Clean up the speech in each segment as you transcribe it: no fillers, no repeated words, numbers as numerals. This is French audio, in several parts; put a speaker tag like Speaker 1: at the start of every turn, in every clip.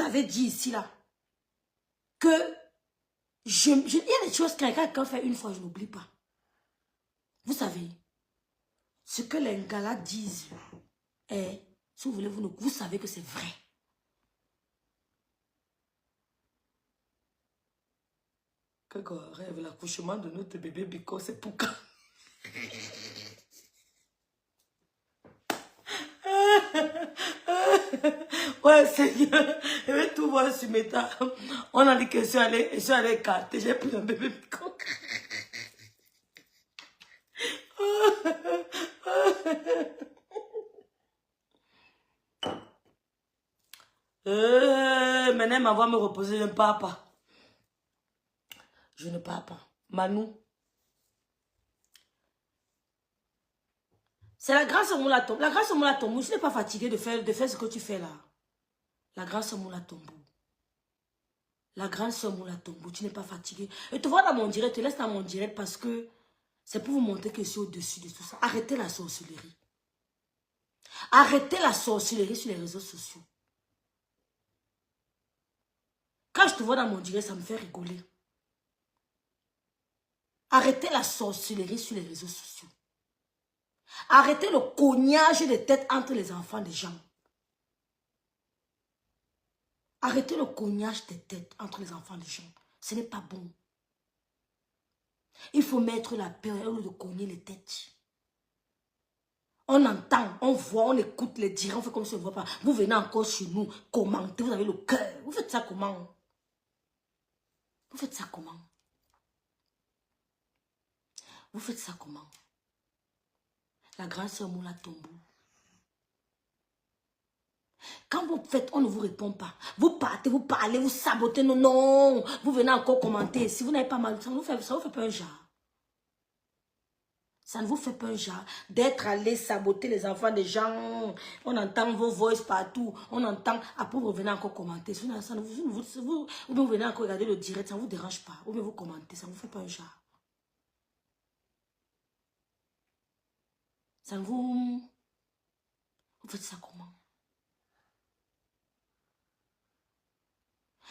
Speaker 1: avez dit ici, là, que il y a des choses que quelqu'un fait une fois, je n'oublie pas. Vous savez, ce que les gars disent est, si vous voulez, vous savez que c'est vrai. Que rêve l'accouchement de notre bébé Biko, c'est pour quand? Ouais, Seigneur, je vais tout voir sur mes tas. On a dit que je suis allée écarter, j'ai pris un bébé Biko. Maintenant, ma voix me reposer, je ne pars pas. Je ne pars pas. Manou. C'est la grâce Moula Tombou. La grâce Moula Tombou, je n'ai pas fatigué de faire ce que tu fais là. La grâce Moula Tombou. La grâce Moula Tombou, tu n'es pas fatigué. Et te vois dans mon direct, te laisse dans mon direct parce que c'est pour vous montrer que je suis au-dessus de tout ça. Arrêtez la sorcellerie. Arrêtez la sorcellerie sur les réseaux sociaux. Quand je te vois dans mon direct, ça me fait rigoler. Arrêtez la sorcellerie sur les réseaux sociaux. Arrêtez le cognage des têtes entre les enfants des gens. Arrêtez le cognage des têtes entre les enfants des gens. Ce n'est pas bon. Il faut mettre la paix au lieu de cogner les têtes. On entend, on voit, on écoute les dires, on fait comme si on ne voit pas. Vous venez encore chez nous, commentez, vous avez le cœur. Vous faites ça comment? Vous faites ça comment? Vous faites ça comment? La grande sœur Moula Tombou. Quand vous faites, on ne vous répond pas. Vous partez, vous parlez, vous sabotez. Non, non. Vous venez encore commenter. Si vous n'avez pas mal, ça ne vous fait pas un genre. Ça ne vous fait pas un genre d'être allé saboter les enfants des gens. On entend vos voix partout. On entend. Après, vous venez encore commenter. Vous venez encore regarder le direct. Ça ne vous dérange pas. Ou bien vous commentez. Ça ne vous fait pas un genre. Ça ne vous... Vous faites ça comment?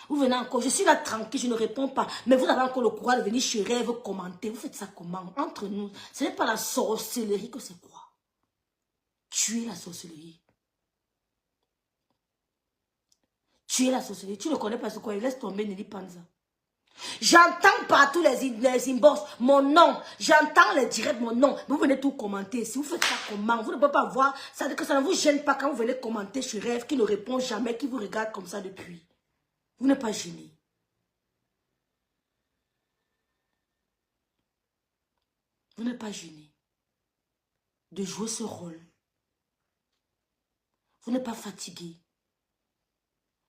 Speaker 1: Vous venez encore, je suis là tranquille, je ne réponds pas. Mais vous avez encore le courage de venir chez Rêve commenter. Vous faites ça comment? Entre nous, ce n'est pas la sorcellerie que c'est quoi? Tu es la sorcellerie. Tu es la sorcellerie. Tu ne connais pas ce quoi? Laisse tomber Nelly Panza. J'entends partout les inbox, mon nom. J'entends les directs, mon nom. Vous venez tout commenter. Si vous faites ça comment? Vous ne pouvez pas voir. Ça veut dire que ça ne vous gêne pas quand vous venez commenter chez Rêve, qui ne répond jamais, qui vous regarde comme ça depuis. Vous n'êtes pas gêné. Vous n'êtes pas gêné de jouer ce rôle. Vous n'êtes pas fatigué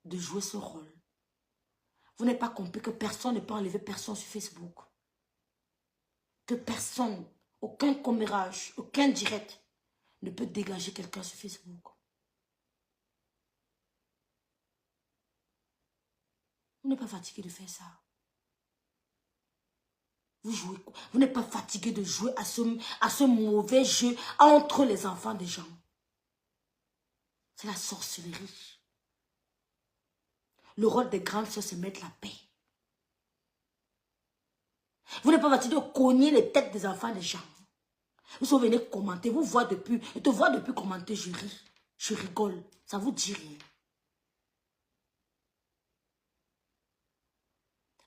Speaker 1: de jouer ce rôle. Vous n'avez pas compris que personne ne peut enlever personne sur Facebook. Que personne, aucun commérage, aucun direct ne peut dégager quelqu'un sur Facebook. Vous n'êtes pas fatigué de faire ça. Vous jouez, vous n'êtes pas fatigué de jouer à ce mauvais jeu entre les enfants des gens. C'est la sorcellerie. Le rôle des grandes sœurs, c'est mettre la paix. Vous n'êtes pas fatigué de cogner les têtes des enfants des gens. Vous venez commenter, vous voyez depuis, je te vois depuis commenter, je ris, je rigole, ça vous dit rien.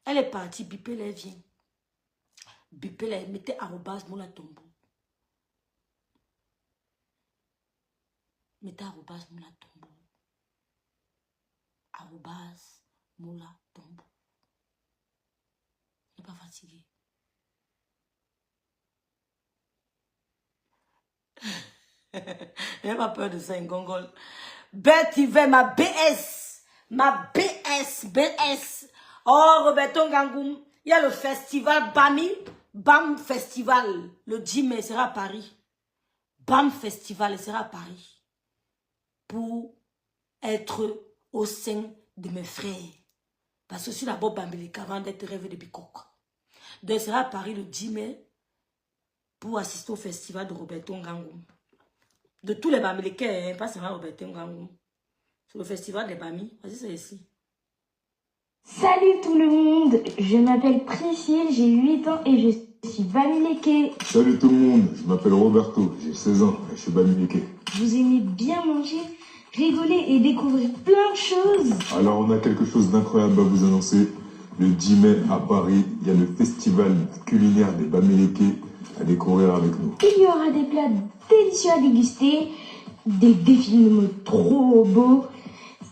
Speaker 1: Elle est partie, bipez les vient. Bipez les, mettez arrobas Moula Tombou. Mettez arrobas Moula Tombou. Arrobas Moula Tombou. Je n'ai pas fatigué. Je n'ai pas peur de ça, Ngongol. Bête Yves, ma BS. Ma BS. Oh, Roberto Ngangoum. Il y a le festival Bami. BAM Festival. Le 10 mai, il sera à Paris. BAM Festival, il sera à Paris. Pour être au sein de mes frères. Parce que je suis d'abord Bambilika avant d'être rêvé de Bikok. Donc, il sera à Paris le 10 mai pour assister au festival de Roberto Ngangoum. De tous les Bamilekais, hein, pas seulement Roberto Ngangoum. C'est le festival des Bami. Vas-y, c'est ici.
Speaker 2: Salut tout le monde, je m'appelle Priscille, j'ai 8 ans et je suis bamileke.
Speaker 3: Salut tout le monde, je m'appelle Roberto, j'ai 16 ans et je suis bamileke.
Speaker 2: Vous aimez bien manger, rigoler et découvrir plein de choses.
Speaker 3: Alors on a quelque chose d'incroyable à vous annoncer. Le 10 mai à Paris, il y a le festival culinaire des bamileke à découvrir avec nous.
Speaker 2: Il y aura des plats délicieux à déguster, des défis de mode trop beaux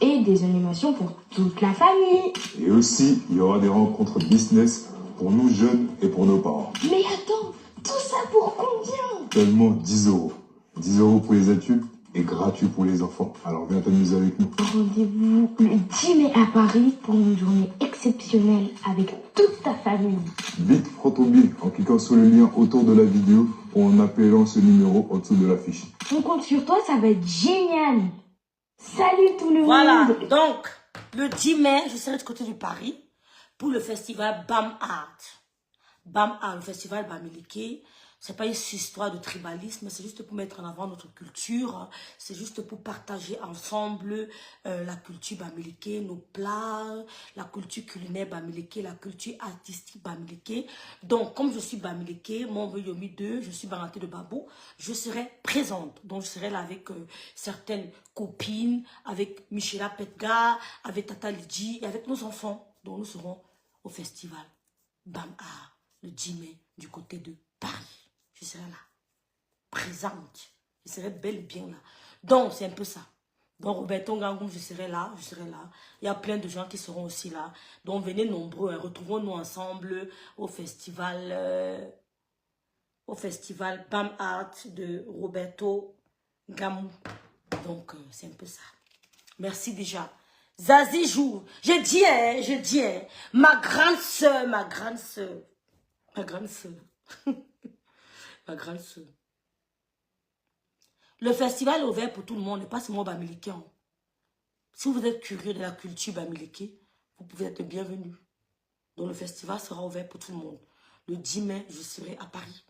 Speaker 2: et des animations pour toute la famille.
Speaker 3: Et aussi, il y aura des rencontres business pour nous jeunes et pour nos parents.
Speaker 2: Mais attends, tout ça pour combien?
Speaker 3: Seulement 10 euros. 10 euros pour les adultes et gratuit pour les enfants. Alors viens t'amuser avec nous.
Speaker 2: Rendez-vous le 10 mai à Paris pour une journée exceptionnelle avec toute ta famille.
Speaker 3: Vite, prends ton billet en cliquant sur le lien autour de la vidéo ou en appelant ce numéro en dessous de l'affiche.
Speaker 2: On compte sur toi, ça va être génial. Salut tout le monde.
Speaker 1: Voilà, donc, le 10 mai, je serai du côté du Paris pour le festival BAM Art. BAM Art, le festival Bamileke. C'est pas une histoire de tribalisme, c'est juste pour mettre en avant notre culture. C'est juste pour partager ensemble la culture bamileke, nos plats, la culture culinaire bamileke, la culture artistique bamileke. Donc, comme je suis bamileke, mon vœu Yomi 2, je suis Baranté de Babo, je serai présente. Donc, je serai là avec certaines copines, avec Michela Petga, avec Tata Lidji et avec nos enfants. Donc, nous serons au festival BAM Art le 10 mai du côté de Paris. Je serai là, présente. Je serai bel et bien là. Donc, c'est un peu ça. Donc, Roberto Ngangum, je serai là, je serai là. Il y a plein de gens qui seront aussi là. Donc, venez nombreux, hein. Retrouvons-nous ensemble au festival BAM Art de Roberto Gamou. Donc, c'est un peu ça. Merci déjà. Zazie joue. Je dis, ma grande soeur, ma grande soeur. Ma grande soeur. Ma grande soeur. Le festival est ouvert pour tout le monde, et pas seulement bamileke. Si vous êtes curieux de la culture bamileke, vous pouvez être bienvenu. Donc le festival sera ouvert pour tout le monde. Le 10 mai, je serai à Paris.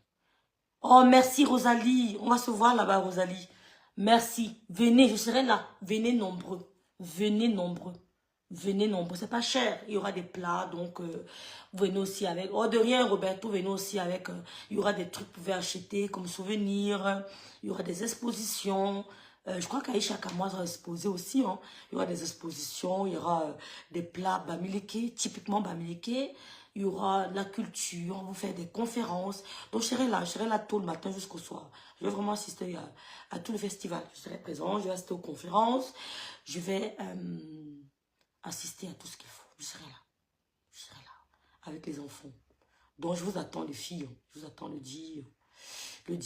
Speaker 1: Oh, merci Rosalie. On va se voir là-bas, Rosalie. Merci. Venez, je serai là. Venez nombreux. Venez nombreux. Venez nombreux. C'est pas cher. Il y aura des plats. Donc, venez aussi avec. Oh, de rien, Roberto. Venez aussi avec. Il y aura des trucs que vous pouvez acheter comme souvenirs. Il y aura des expositions. Je crois qu'Aïcha Kamois sera exposé aussi. Hein. Il y aura des expositions. Il y aura des plats bamileke, typiquement bamileke. Il y aura de la culture, on va faire des conférences. Donc, je serai là tôt le matin jusqu'au soir. Je vais vraiment assister à tout le festival. Je serai présent, je vais assister aux conférences. Je vais assister à tout ce qu'il faut. Je serai là, avec les enfants. Donc, je vous attends, les filles. Je vous attends le 10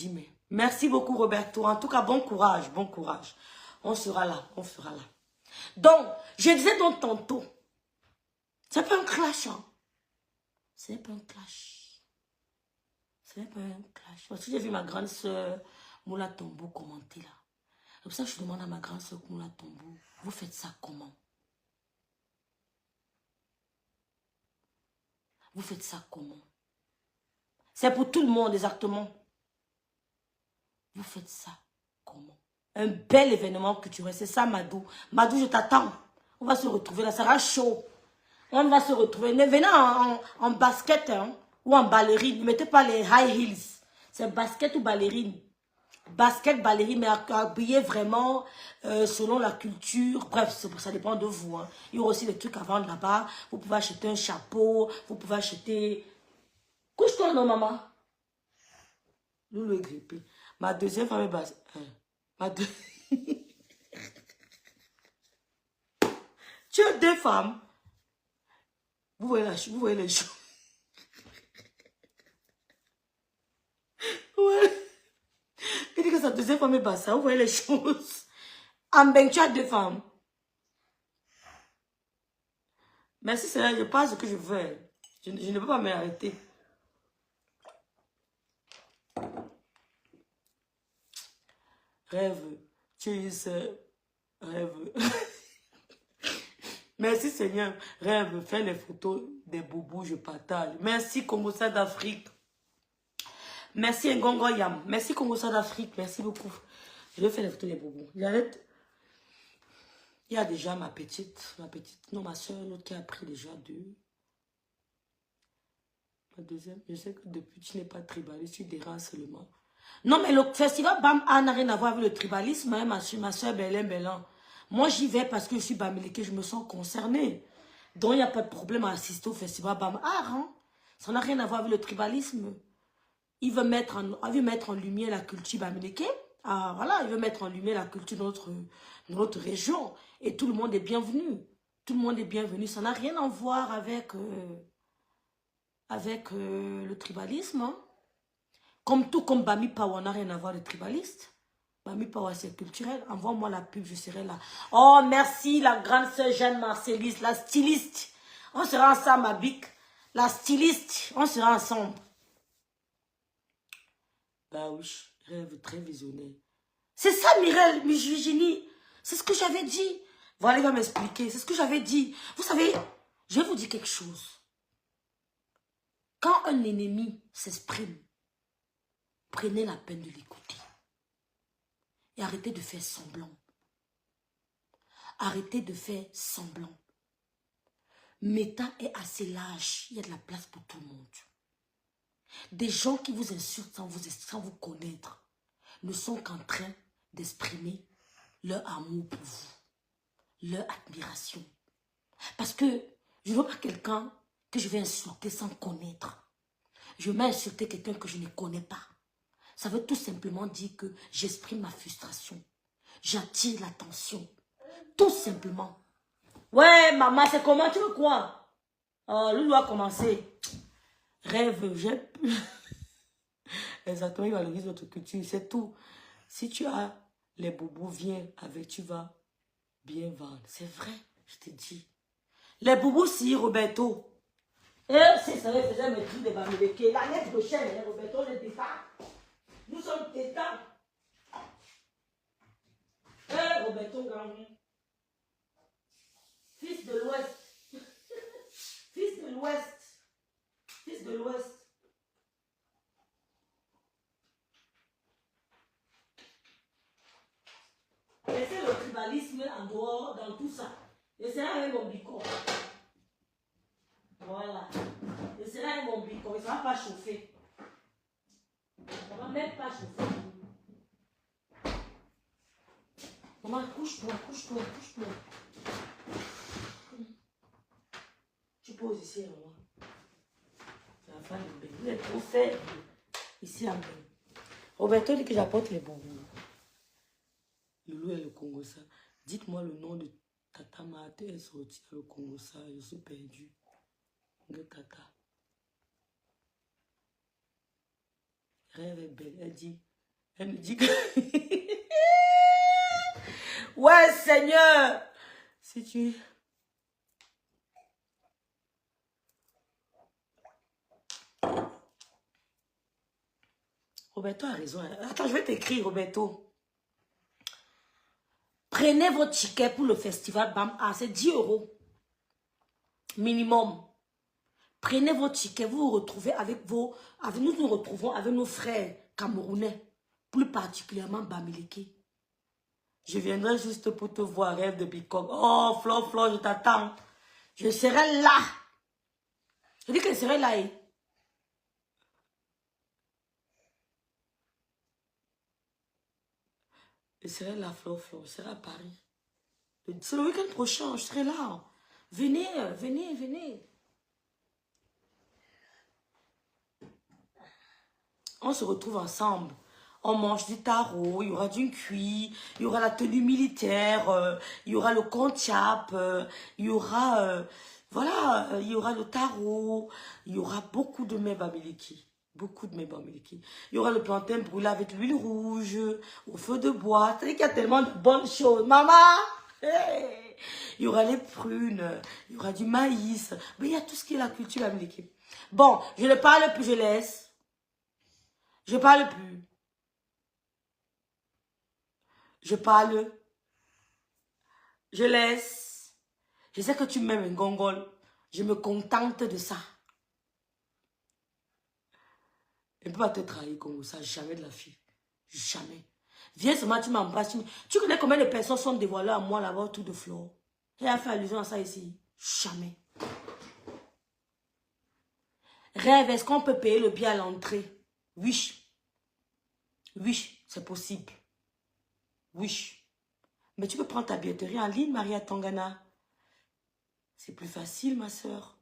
Speaker 1: mai. Merci beaucoup, Roberto. En tout cas, bon courage, bon courage. On sera là, on sera là. Donc, je disais donc tantôt, c'est pas un clash, hein. Ce n'est pas un clash. Ce n'est pas un clash. Parce que j'ai vu ma grande soeur Moula Tombo commenter là. C'est pour ça que je demande à ma grande soeur Moula Tombo, vous faites ça comment? Vous faites ça comment? C'est pour tout le monde exactement. Vous faites ça comment? Un bel événement culturel. C'est ça, Madou. Madou, je t'attends. On va se retrouver là. Ça sera chaud. On va se retrouver. Venez en basket hein, ou en ballerine. Ne mettez pas les high heels. C'est basket ou ballerine. Basket, ballerine, mais habillé vraiment selon la culture. Bref, ça dépend de vous. Hein. Il y aura aussi des trucs à vendre là-bas. Vous pouvez acheter un chapeau. Vous pouvez acheter... Couche-toi, non, maman. Loulou est grippé. Ma deuxième femme est basse. Tu as deux femmes. Vous voyez les choses. Ouais. Il dit que sa deuxième femme est basse. Vous voyez les choses. Amben, tu as deux femmes. Merci, c'est là, je passe ce que je veux. Je ne peux pas m'arrêter. Rêve. Tu sais. Rêve. Merci Seigneur. Rêve, fais les photos des boubous, je partage. Merci Congo-Ça d'Afrique. Merci Ngongo Yam. Merci Congo-Ça d'Afrique. Merci beaucoup. Je vais faire les photos des boubous. J'arrête. Il y a déjà ma petite, non, ma soeur, l'autre qui a pris déjà deux. Ma deuxième, je sais que depuis, tu n'es pas tribaliste, tu déranges seulement. Non, mais le festival Bam A n'a rien à voir avec le tribalisme, hein, ma soeur Belin. Moi, j'y vais parce que je suis bamileke, je me sens concernée. Donc, il n'y a pas de problème à assister au festival Bam Art. Hein. Ça n'a rien à voir avec le tribalisme. Il veut mettre en lumière la culture bamileke. Ah, voilà, il veut mettre en lumière la culture de notre région. Et tout le monde est bienvenu. Tout le monde est bienvenu. Ça n'a rien à voir avec le tribalisme. Hein. Comme Bami Pawa n'a rien à voir avec le tribaliste. Bami Pawa, c'est culturel. Envoie-moi la pub, je serai là. Oh, merci, la grande sœur Jeanne Marcelliste, la styliste. On sera ensemble, ma bic. La styliste, on sera ensemble. Bah oui, rêve très visionnaire. C'est ça, Mireille, Virginie. C'est ce que j'avais dit. Voilà, il va m'expliquer. C'est ce que j'avais dit. Vous savez, je vais vous dire quelque chose. Quand un ennemi s'exprime, prenez la peine de l'écouter. Et arrêtez de faire semblant. Arrêtez de faire semblant. Méta est assez large. Il y a de la place pour tout le monde. Des gens qui vous insultent sans vous connaître ne sont qu'en train d'exprimer leur amour pour vous, leur admiration. Parce que je ne veux pas quelqu'un que je vais insulter sans connaître. Je vais insulter quelqu'un que je ne connais pas. Ça veut tout simplement dire que j'exprime ma frustration. J'attire l'attention. Tout simplement. Ouais, maman, c'est comment tu veux quoi? Oh, Loulou a commencé. Rêve, j'ai... Exactement, il valorise votre culture, c'est tout. Si tu as les boubous, viens avec, tu vas bien vendre. C'est vrai, je te dis. Les boubous, si, Roberto. Si ça faisait mes trucs de bamileke. La lettre de chaîne, Roberto, le départ. Nous sommes tétans. Roberto Gangou. Fils de l'Ouest. Fils de l'Ouest. Fils de l'Ouest. Laissez le tribalisme en dehors dans tout ça. Laissez avec mon bicon. Voilà. Laissez avec mon bicon. Ça ne va pas chauffer. Ça ne va même pas chauffer. Maman, couche-toi, couche-toi, couche-toi. Tu poses ici, maman. La femme de bébé. Vous êtes trop faible. Ici, en bas. Roberto dit que j'apporte les bonbons. Loulou est le Congo ça. Dites-moi le nom de Tata Mate est sorti le Congo ça. Je suis perdu. De Tata. Rêve est belle. Elle me dit que... Ouais, Seigneur. Si tu... Roberto a raison. Attends, je vais t'écrire, Roberto. Prenez votre ticket pour le festival Bam A, c'est 10 € minimum. Prenez votre ticket, vous vous retrouvez nous nous retrouvons avec nos frères camerounais, plus particulièrement Bamileke. Je viendrai juste pour te voir, rêve de Bicom. Oh, Flo, je t'attends. Je serai là. Je dis que je serai là. Je serai là, Flo, je serai à Paris. C'est le week-end prochain, je serai là. Venez, venez, venez. On se retrouve ensemble. On mange du taro, il y aura du cuit, il y aura la tenue militaire, il y aura le kontiap, il y aura, voilà, il y aura le taro, il y aura beaucoup de mets bamileke. Beaucoup de mets bamileke. Il y aura le plantain brûlé avec l'huile rouge, au feu de bois. C'est-à-dire qu'il y a tellement de bonnes choses. Maman! Hey! Il y aura les prunes, il y aura du maïs. Mais il y a tout ce qui est la culture bamileke. Bon, je ne parle plus, je laisse. Je parle plus. Je parle. Je laisse. Je sais que tu m'aimes un gongol. Je me contente de ça. Elle ne peut pas te trahir comme ça. Jamais de la fille. Jamais. Viens seulement, tu m'embrasses. Tu connais combien de personnes sont dévoilées à moi là-bas autour de Flore? Elle a fait allusion à ça ici. Jamais. Rêve, est-ce qu'on peut payer le billet à l'entrée? Oui. Oui, c'est possible. Oui. Mais tu peux prendre ta billetterie en ligne, Maria Tangana. C'est plus facile, ma soeur.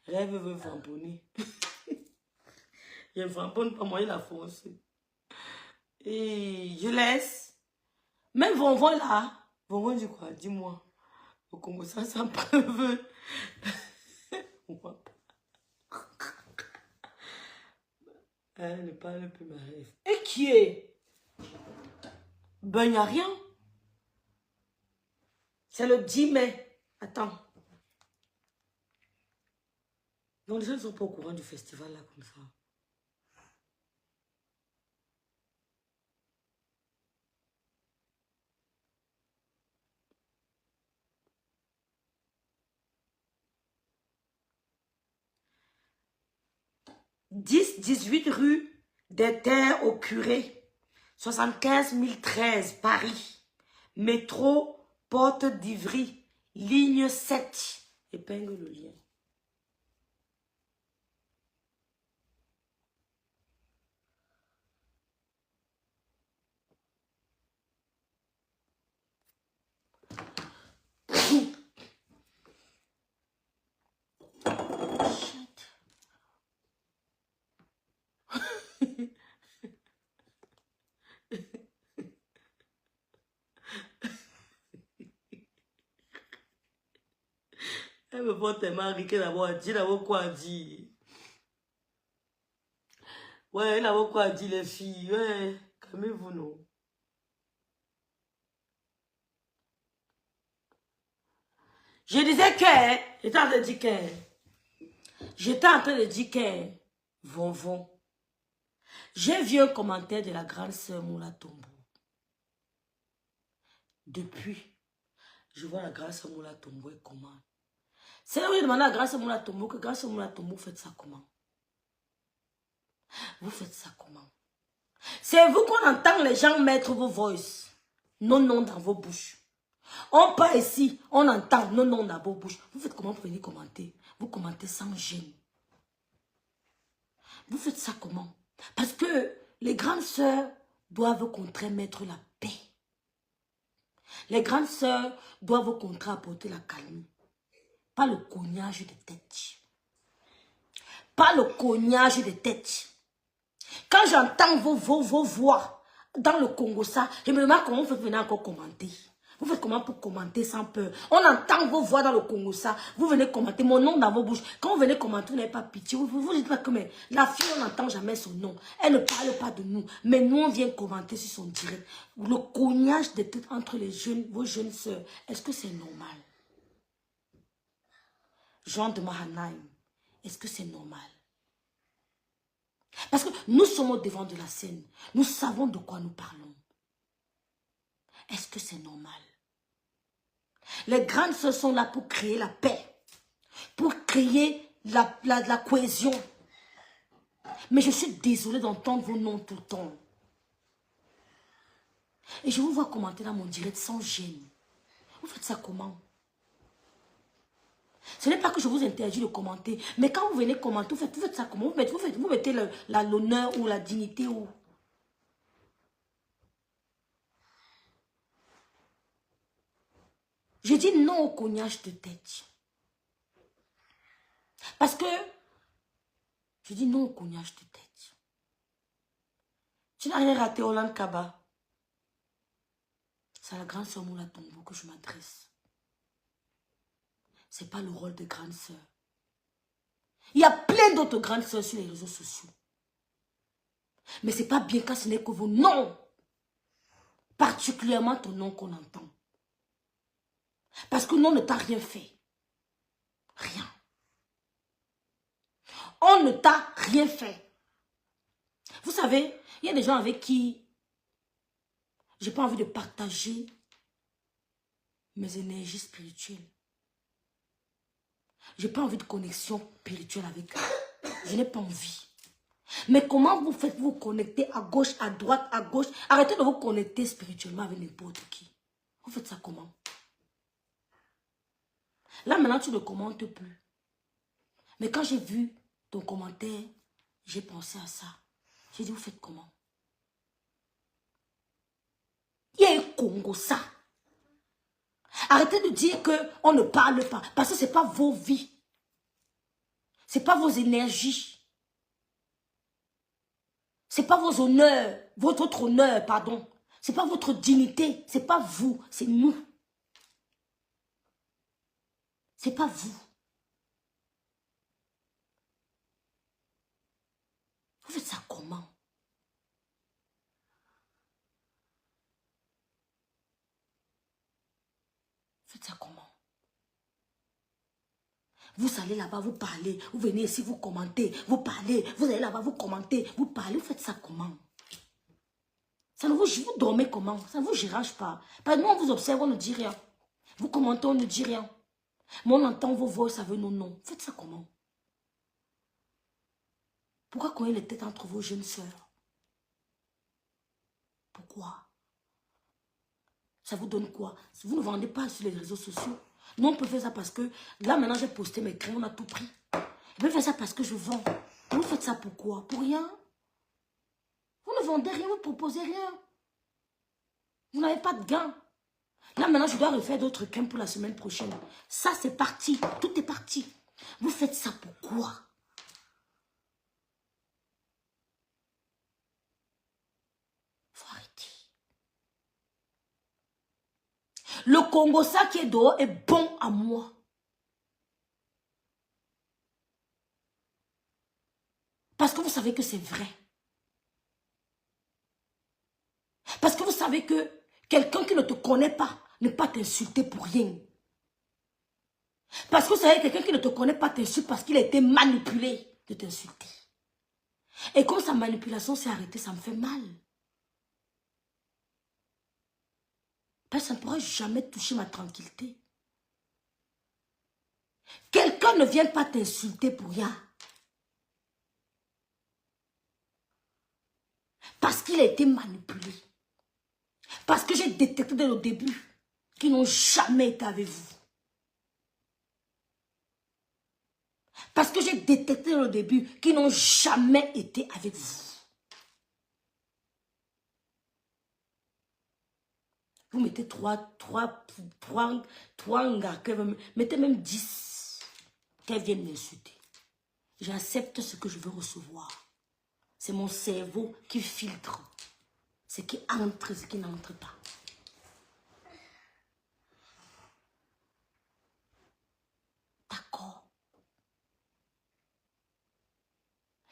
Speaker 1: Rêve veut vamponner. Il vamponne pas, moi, il a foncé. Et je laisse. Même Vonvon là. Vonvon dit quoi? Dis-moi. Au Congo, ça preuve. Elle ne parle plus, ma rêve. Et qui est? Ben, il n'y a rien. C'est le 10 mai. Attends. Donc, les gens ne sont pas au courant du festival là, comme ça. « 10-18 rue des Terres au Curé, 75 013 Paris, métro Porte d'Ivry, ligne 7. » Épingle le lien. Elle me voit tellement rire qu'elle a dit, quoi dire. Ouais, elle a quoi dire, les filles. Ouais, calmez-vous, non. Je disais que, j'étais en train de dire que, Vonvon. J'ai vu un commentaire de la grande sœur Moula Tombo. Depuis, je vois la grande sœur Moula Tombo et comment. C'est là où je demande à la grande sœur Moula Tombo que grande sœur Moula Tombo, vous faites ça comment? Vous faites ça comment? C'est vous qu'on entend les gens mettre vos voices. Non, non dans vos bouches. On part ici, on entend non, non dans vos bouches. Vous faites comment pour venir commenter? Vous commentez sans gêne. Vous faites ça comment? Parce que les grandes sœurs doivent au contraire mettre la paix. Les grandes sœurs doivent au contraire apporter la calme. Pas le cognage de tête. Pas le cognage de tête. Quand j'entends vos voix dans le Congo, ça, je me demande comment vous faites venir encore commenter. Vous faites comment pour commenter sans peur? On entend vos voix dans le Congo, ça. Vous venez commenter mon nom dans vos bouches. Quand vous venez commenter, vous n'avez pas pitié. Vous dites pas que mais, la fille, on n'entend jamais son nom. Elle ne parle pas de nous. Mais nous, on vient commenter sur son direct. Le cognage de tête entre les jeunes, vos jeunes sœurs, est-ce que c'est normal? Jean de Mahanaïm, est-ce que c'est normal? Parce que nous sommes au devant de la scène. Nous savons de quoi nous parlons. Est-ce que c'est normal? Les grandes sœurs sont là pour créer la paix. Pour créer la cohésion. Mais je suis désolée d'entendre vos noms tout le temps. Et je vous vois commenter dans mon direct sans gêne. Vous faites ça comment? Ce n'est pas que je vous interdis de commenter. Mais quand vous venez commenter, vous faites ça comment? Vous mettez l'honneur ou la dignité ou... Je dis non au cognage de tête. Parce que je dis non au cognage de tête. Tu n'as rien raté, Hollande Kaba. C'est à la grande sœur Moula Tombo que je m'adresse. Ce n'est pas le rôle de grande sœur. Il y a plein d'autres grandes sœurs sur les réseaux sociaux. Mais ce n'est pas bien quand ce n'est que vos noms. Particulièrement ton nom qu'on entend. Parce que non, on ne t'a rien fait. Rien. On ne t'a rien fait. Vous savez, il y a des gens avec qui j'ai pas envie de partager mes énergies spirituelles. J'ai pas envie de connexion spirituelle avec eux. Je n'ai pas envie. Mais comment vous faites vous connecter à gauche, à droite, à gauche? Arrêtez de vous connecter spirituellement avec n'importe qui. Vous faites ça comment? Là, maintenant, tu ne commentes plus. Mais quand j'ai vu ton commentaire, j'ai pensé à ça. J'ai dit, vous faites comment? Il y a un Congo, ça. Arrêtez de dire qu'on ne parle pas. Parce que ce n'est pas vos vies. Ce n'est pas vos énergies. Ce n'est pas vos honneurs. Votre honneur, pardon. Ce n'est pas votre dignité. Ce n'est pas vous. C'est nous. Ce n'est pas vous. Vous faites ça comment? Faites ça comment? Vous allez là-bas, vous parlez. Vous venez ici, vous commentez. Vous parlez. Vous allez là-bas, vous commentez. Vous parlez. Vous faites ça comment? Ça ne vous dormez comment? Ça ne vous gérage pas. Parce que nous, on vous observe, on ne dit rien. Vous commentez, on ne dit rien. Mais on entend vos voix, ça veut nos noms. Faites ça comment? Pourquoi coller les têtes entre vos jeunes sœurs? Pourquoi? Ça vous donne quoi? Vous ne vendez pas sur les réseaux sociaux. Nous, on peut faire ça parce que, là, maintenant, j'ai posté mes crayons, on a tout pris. Je peux faire ça parce que je vends. Vous faites ça pourquoi? Pour rien? Vous ne vendez rien, vous ne proposez rien. Vous n'avez pas de gain. Là, maintenant, je dois refaire d'autres crèmes pour la semaine prochaine. Ça, c'est parti. Tout est parti. Vous faites ça pourquoi? Faut arrêter. Le Congo, ça qui est dehors, est bon à moi. Parce que vous savez que c'est vrai. Parce que vous savez que quelqu'un qui ne te connaît pas ne peut pas t'insulter pour rien. Parce que vous savez que quelqu'un qui ne te connaît pas t'insulte parce qu'il a été manipulé de t'insulter. Et quand sa manipulation s'est arrêtée, ça me fait mal. Parce que ça ne pourra jamais toucher ma tranquillité. Quelqu'un ne vient pas t'insulter pour rien. Parce qu'il a été manipulé. Parce que j'ai détecté dès le début qu'ils n'ont jamais été avec vous. Parce que j'ai détecté dès le début qu'ils n'ont jamais été avec vous. Vous mettez trois gars, mettez même 10 qu'elles viennent m'insulter. J'accepte ce que je veux recevoir. C'est mon cerveau qui filtre ce qui entre et ce qui n'entre pas. D'accord.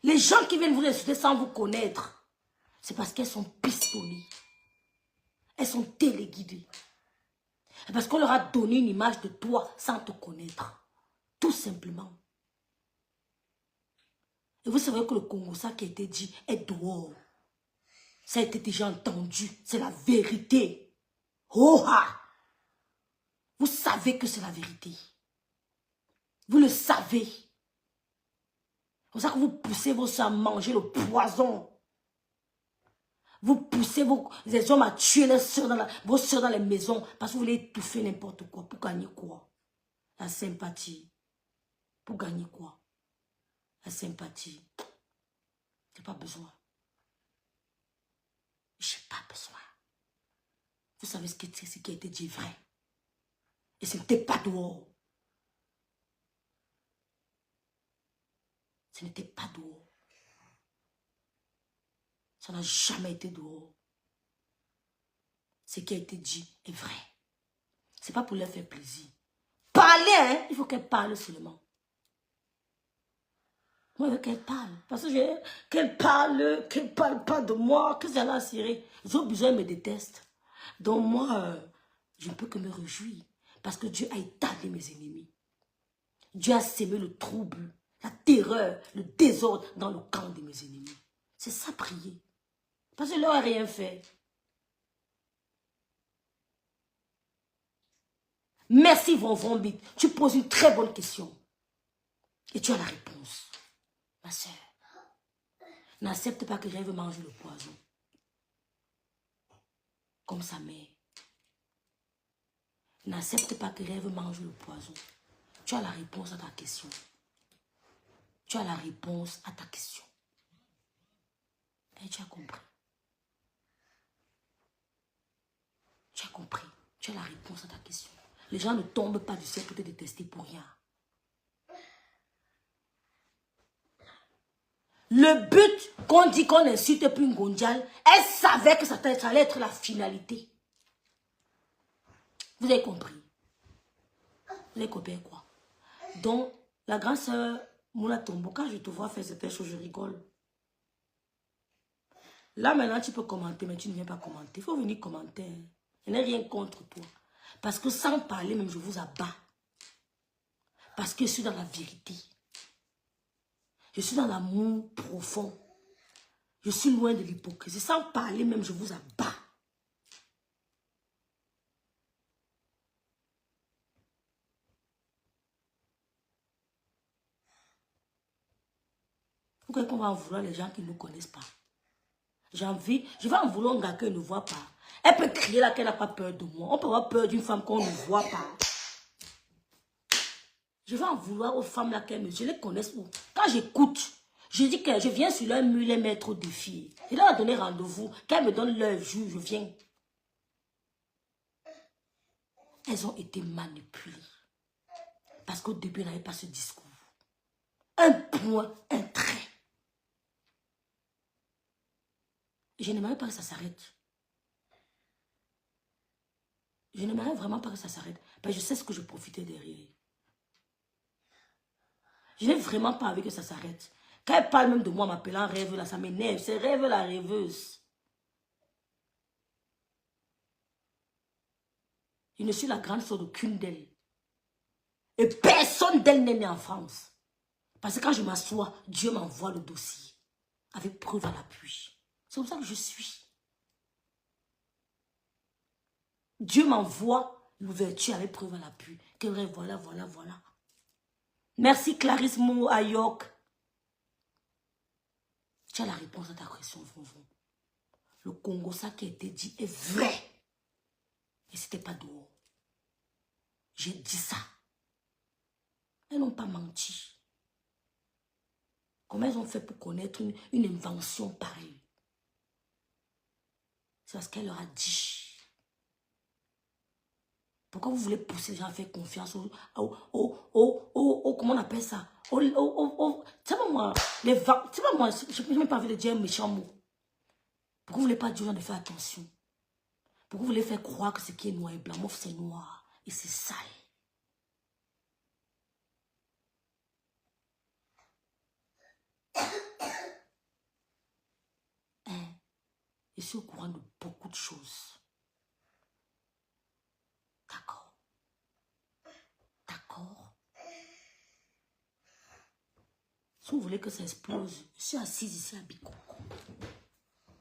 Speaker 1: Les gens qui viennent vous insulter sans vous connaître, c'est parce qu'elles sont pistonnées. Elles sont téléguidées. C'est parce qu'on leur a donné une image de toi sans te connaître. Tout simplement. Et vous savez que le Congo, ça qui a été dit, est dehors. Ça a été déjà entendu. C'est la vérité. Oh ah! Vous savez que c'est la vérité. Vous le savez. C'est pour ça que vous poussez vos soeurs à manger le poison. Vous poussez les hommes à tuer vos soeurs dans les maisons parce que vous voulez étouffer n'importe quoi. Pour gagner quoi? La sympathie. Pour gagner quoi? La sympathie. J'ai pas besoin. J'ai pas besoin. Vous savez ce qui a été dit vrai. Et ce n'était pas dehors. Ce n'était pas dehors. Ça n'a jamais été dehors. Ce qui a été dit est vrai. C'est pas pour leur faire plaisir. Parler, hein? Il faut qu'elle parle seulement. Moi, je veux qu'elle parle. Parce que qu'elle parle pas de moi, que ça l'a assuré. Les autres besoin me détestent. Donc moi, je ne peux que me réjouir. Parce que Dieu a établi mes ennemis. Dieu a sémé le trouble, la terreur, le désordre dans le camp de mes ennemis. C'est ça, prier. Parce que je leur ai rien fait. Merci, Von Bit. Tu poses une très bonne question. Et tu as la réponse. Ma soeur. N'accepte pas que rêve mange le poison. Comme sa mère. N'accepte pas que rêve mange le poison. Tu as la réponse à ta question. Tu as la réponse à ta question. Et tu as compris. Tu as compris. Tu as la réponse à ta question. Les gens ne tombent pas du ciel pour te détester pour rien. Le but qu'on dit qu'on insulte plus Ngondial, elle savait que ça allait être la finalité. Vous avez compris? Vous avez compris quoi? Donc, la grande sœur Moula Tombo, quand je te vois faire certaines choses, je rigole. Là, maintenant, tu peux commenter, mais tu ne viens pas commenter. Il faut venir commenter. Hein. Je n'ai rien contre toi. Parce que sans parler, même, je vous abats. Parce que je suis dans la vérité. Je suis dans l'amour profond. Je suis loin de l'hypocrisie. Sans parler, même, je vous abats. Pourquoi qu'on va en vouloir les gens qui ne nous connaissent pas? J'ai envie, je vais en vouloir un gars qu'elle ne voit pas. Elle peut crier là qu'elle n'a pas peur de moi. On peut avoir peur d'une femme qu'on ne voit pas. Je vais en vouloir aux femmes là qu'elles me... Je les connais où? Quand j'écoute, je dis que je viens sur leur mur les mettre au défi. Je leur ai donné rendez-vous. Qu'elles me donnent leur jour, je viens. Elles ont été manipulées. Parce qu'au début, elles n'avaient pas ce discours. Un point, un trait. Je n'aimerais pas que ça s'arrête. Je n'aimerais vraiment pas que ça s'arrête. Parce que je sais ce que je profitais derrière. Je n'ai vraiment pas envie que ça s'arrête. Quand elle parle même de moi m'appelant rêve, là, ça m'énerve. C'est rêve la rêveuse. Je ne suis la grande sœur d'aucune d'elles. Et personne d'elles n'est né en France. Parce que quand je m'assois, Dieu m'envoie le dossier. Avec preuve à l'appui. C'est comme ça que je suis. Dieu m'envoie l'ouverture avec preuve à l'appui. Que vrai, voilà, voilà, voilà. Merci Clarisse Mou Ayok. Tu as la réponse à ta question, Vonvon. Le Congo, ça qui a été dit est vrai. Et c'était pas dehors. J'ai dit ça. Elles n'ont pas menti. Comment elles ont fait pour connaître une invention pareille? C'est parce qu'elle leur a dit. Pourquoi vous voulez pousser les gens à faire confiance comment on appelle ça? C'est pas moi, c'est pas moi, je n'ai même pas envie de dire un méchant mot. Pourquoi vous voulez pas dire aux gens de faire attention? Pourquoi vous voulez faire croire que ce qui est noir et blanc, mof c'est noir et c'est sale? Hein? Je suis au courant de beaucoup de choses. D'accord. D'accord. Si vous voulez que ça explose, je suis assise ici à Bikok.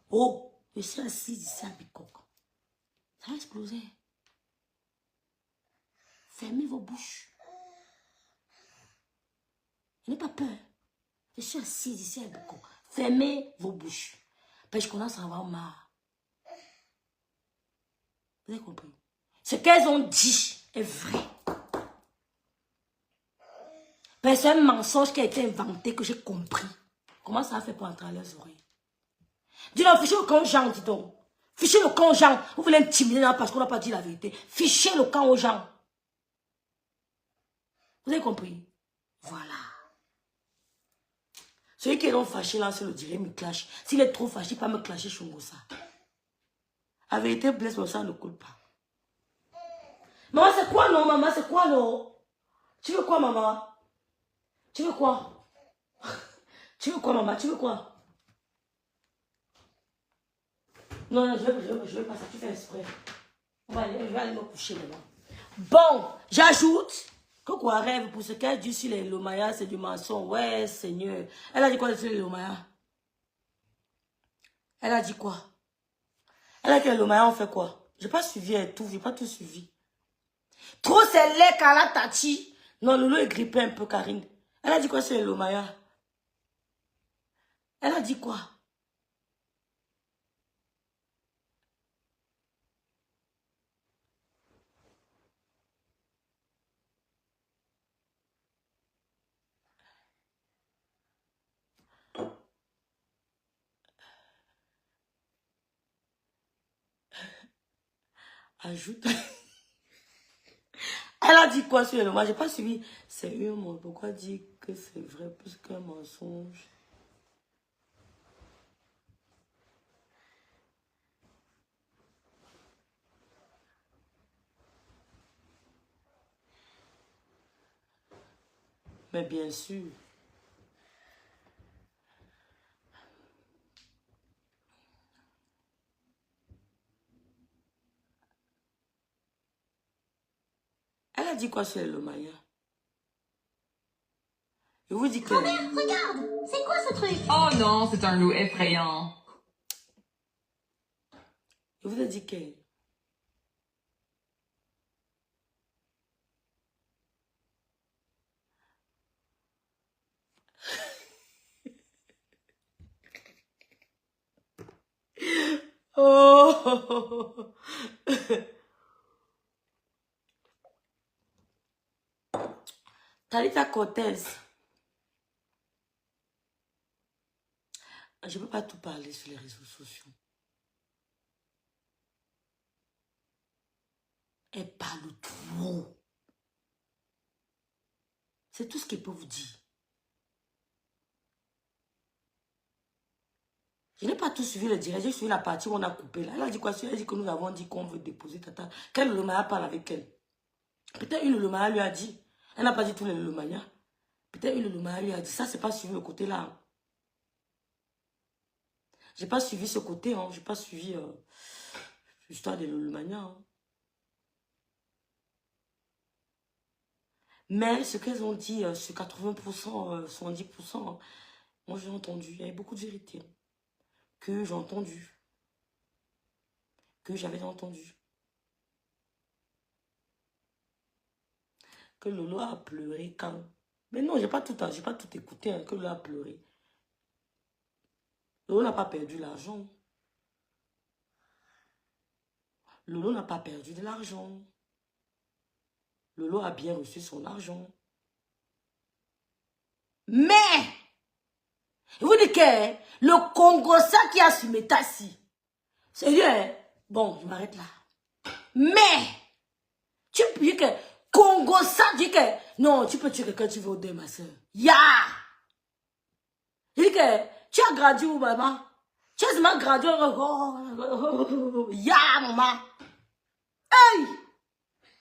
Speaker 1: Oh, je suis assise ici à Bikok. Ça va exploser. Fermez vos bouches. Je n'ai pas peur. Je suis assise ici à Bikok. Fermez vos bouches. Parce que je commence à avoir marre. Vous avez compris? Ce qu'elles ont dit est vrai. C'est un mensonge qui a été inventé que j'ai compris. Comment ça a fait pour entrer à leurs oreilles? Dis donc, fichez le camp aux gens, dis donc. Fichez le camp aux gens. Vous voulez intimider là parce qu'on n'a pas dit la vérité. Fichez le camp aux gens. Vous avez compris? Voilà. Celui qui est donc fâché là, c'est le dirait, me clash. S'il est trop fâché, pas me clasher Chungosa. La vérité blesse, mais ça ne coule pas. Maman, c'est quoi non, maman? C'est quoi non? Tu veux quoi, maman? Tu veux quoi? Tu veux quoi, maman? Tu veux quoi? Non, non, je veux pas ça. Tu fais exprès. Je vais aller me coucher maintenant. Bon, j'ajoute que quoi rêve pour ce qu'elle dit sur les Lomaya, c'est du mensonge. Ouais, Seigneur. Elle a dit quoi sur les Lomaya? Elle a dit quoi? Elle a dit que les Lomaya ont fait quoi? J'ai pas suivi tout, j'ai pas tout suivi. Trop c'est laid, Kala Tati. Non, Loulou est grippé un peu, Karine. Elle a dit quoi sur les Lomaya? Elle a dit quoi? Ajoute. Elle a dit quoi sur le moi j'ai pas suivi. C'est humour. Pourquoi dire que c'est vrai plus qu'un mensonge? Mais bien sûr. Elle a dit quoi sur le Maya? Je vous dis que...
Speaker 4: Oh merde, regarde! C'est quoi ce truc?
Speaker 5: Oh non, c'est un loup effrayant.
Speaker 1: Je vous ai dit que... Oh! Talita Cortez. Je ne peux pas tout parler sur les réseaux sociaux. Elle parle trop. C'est tout ce qu'elle peut vous dire. Je n'ai pas tout suivi le direct. J'ai suivi la partie où on a coupé là. Elle a dit quoi? Elle a dit que nous avons dit qu'on veut déposer Tata. Quel Lomaya parle avec elle? Peut-être une Lomaya lui a dit. Elle n'a pas dit tous les Lomaya. Peut-être une Lomaya lui a dit. Ça, c'est pas suivi le côté là. J'ai pas suivi ce côté. Hein. J'ai pas suivi l'histoire des Lomaya. Hein. Mais ce qu'elles ont dit sur 80%, 70%, hein, moi j'ai entendu. Il y avait beaucoup de vérité. Hein, que j'ai entendu. Que j'avais entendu. Que Lolo a pleuré quand... Mais non, j'ai pas tout écouté, hein, que Lolo a pleuré. Lolo n'a pas perdu l'argent. Lolo n'a pas perdu de l'argent. Lolo a bien reçu son argent. Mais, je vous dis que le Congo, ça qui a su Métassi, c'est bien. Bon, je m'arrête là. Mais, tu peux dire que Congo, ça dit que non, tu peux tuer quelqu'un, tu veux au deuil, ma soeur. Ya! Je dis que tu as gradué où, maman? Tu as seulement gradué. Ya, maman! Hey!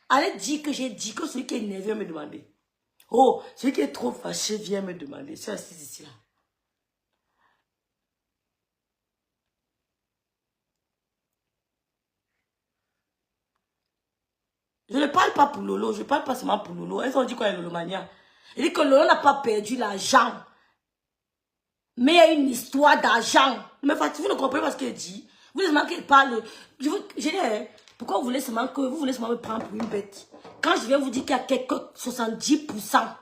Speaker 1: Allez dire que j'ai dit que celui qui est énervé vient me demander. Oh, celui qui est trop fâché vient me demander. Je suis assise ici là. Je ne parle pas pour Lolo, je ne parle pas seulement pour Lolo. Elles ont dit quoi, Lolo Mania? Elle dit que Lolo n'a pas perdu l'argent. Mais il y a une histoire d'argent. Mais vous ne comprenez pas ce qu'elle dit. Vous voulez seulement qu'elle parle. Je dis, pourquoi vous voulez seulement me prendre pour une bête? Quand je viens vous dire qu'il y a quelques 70%,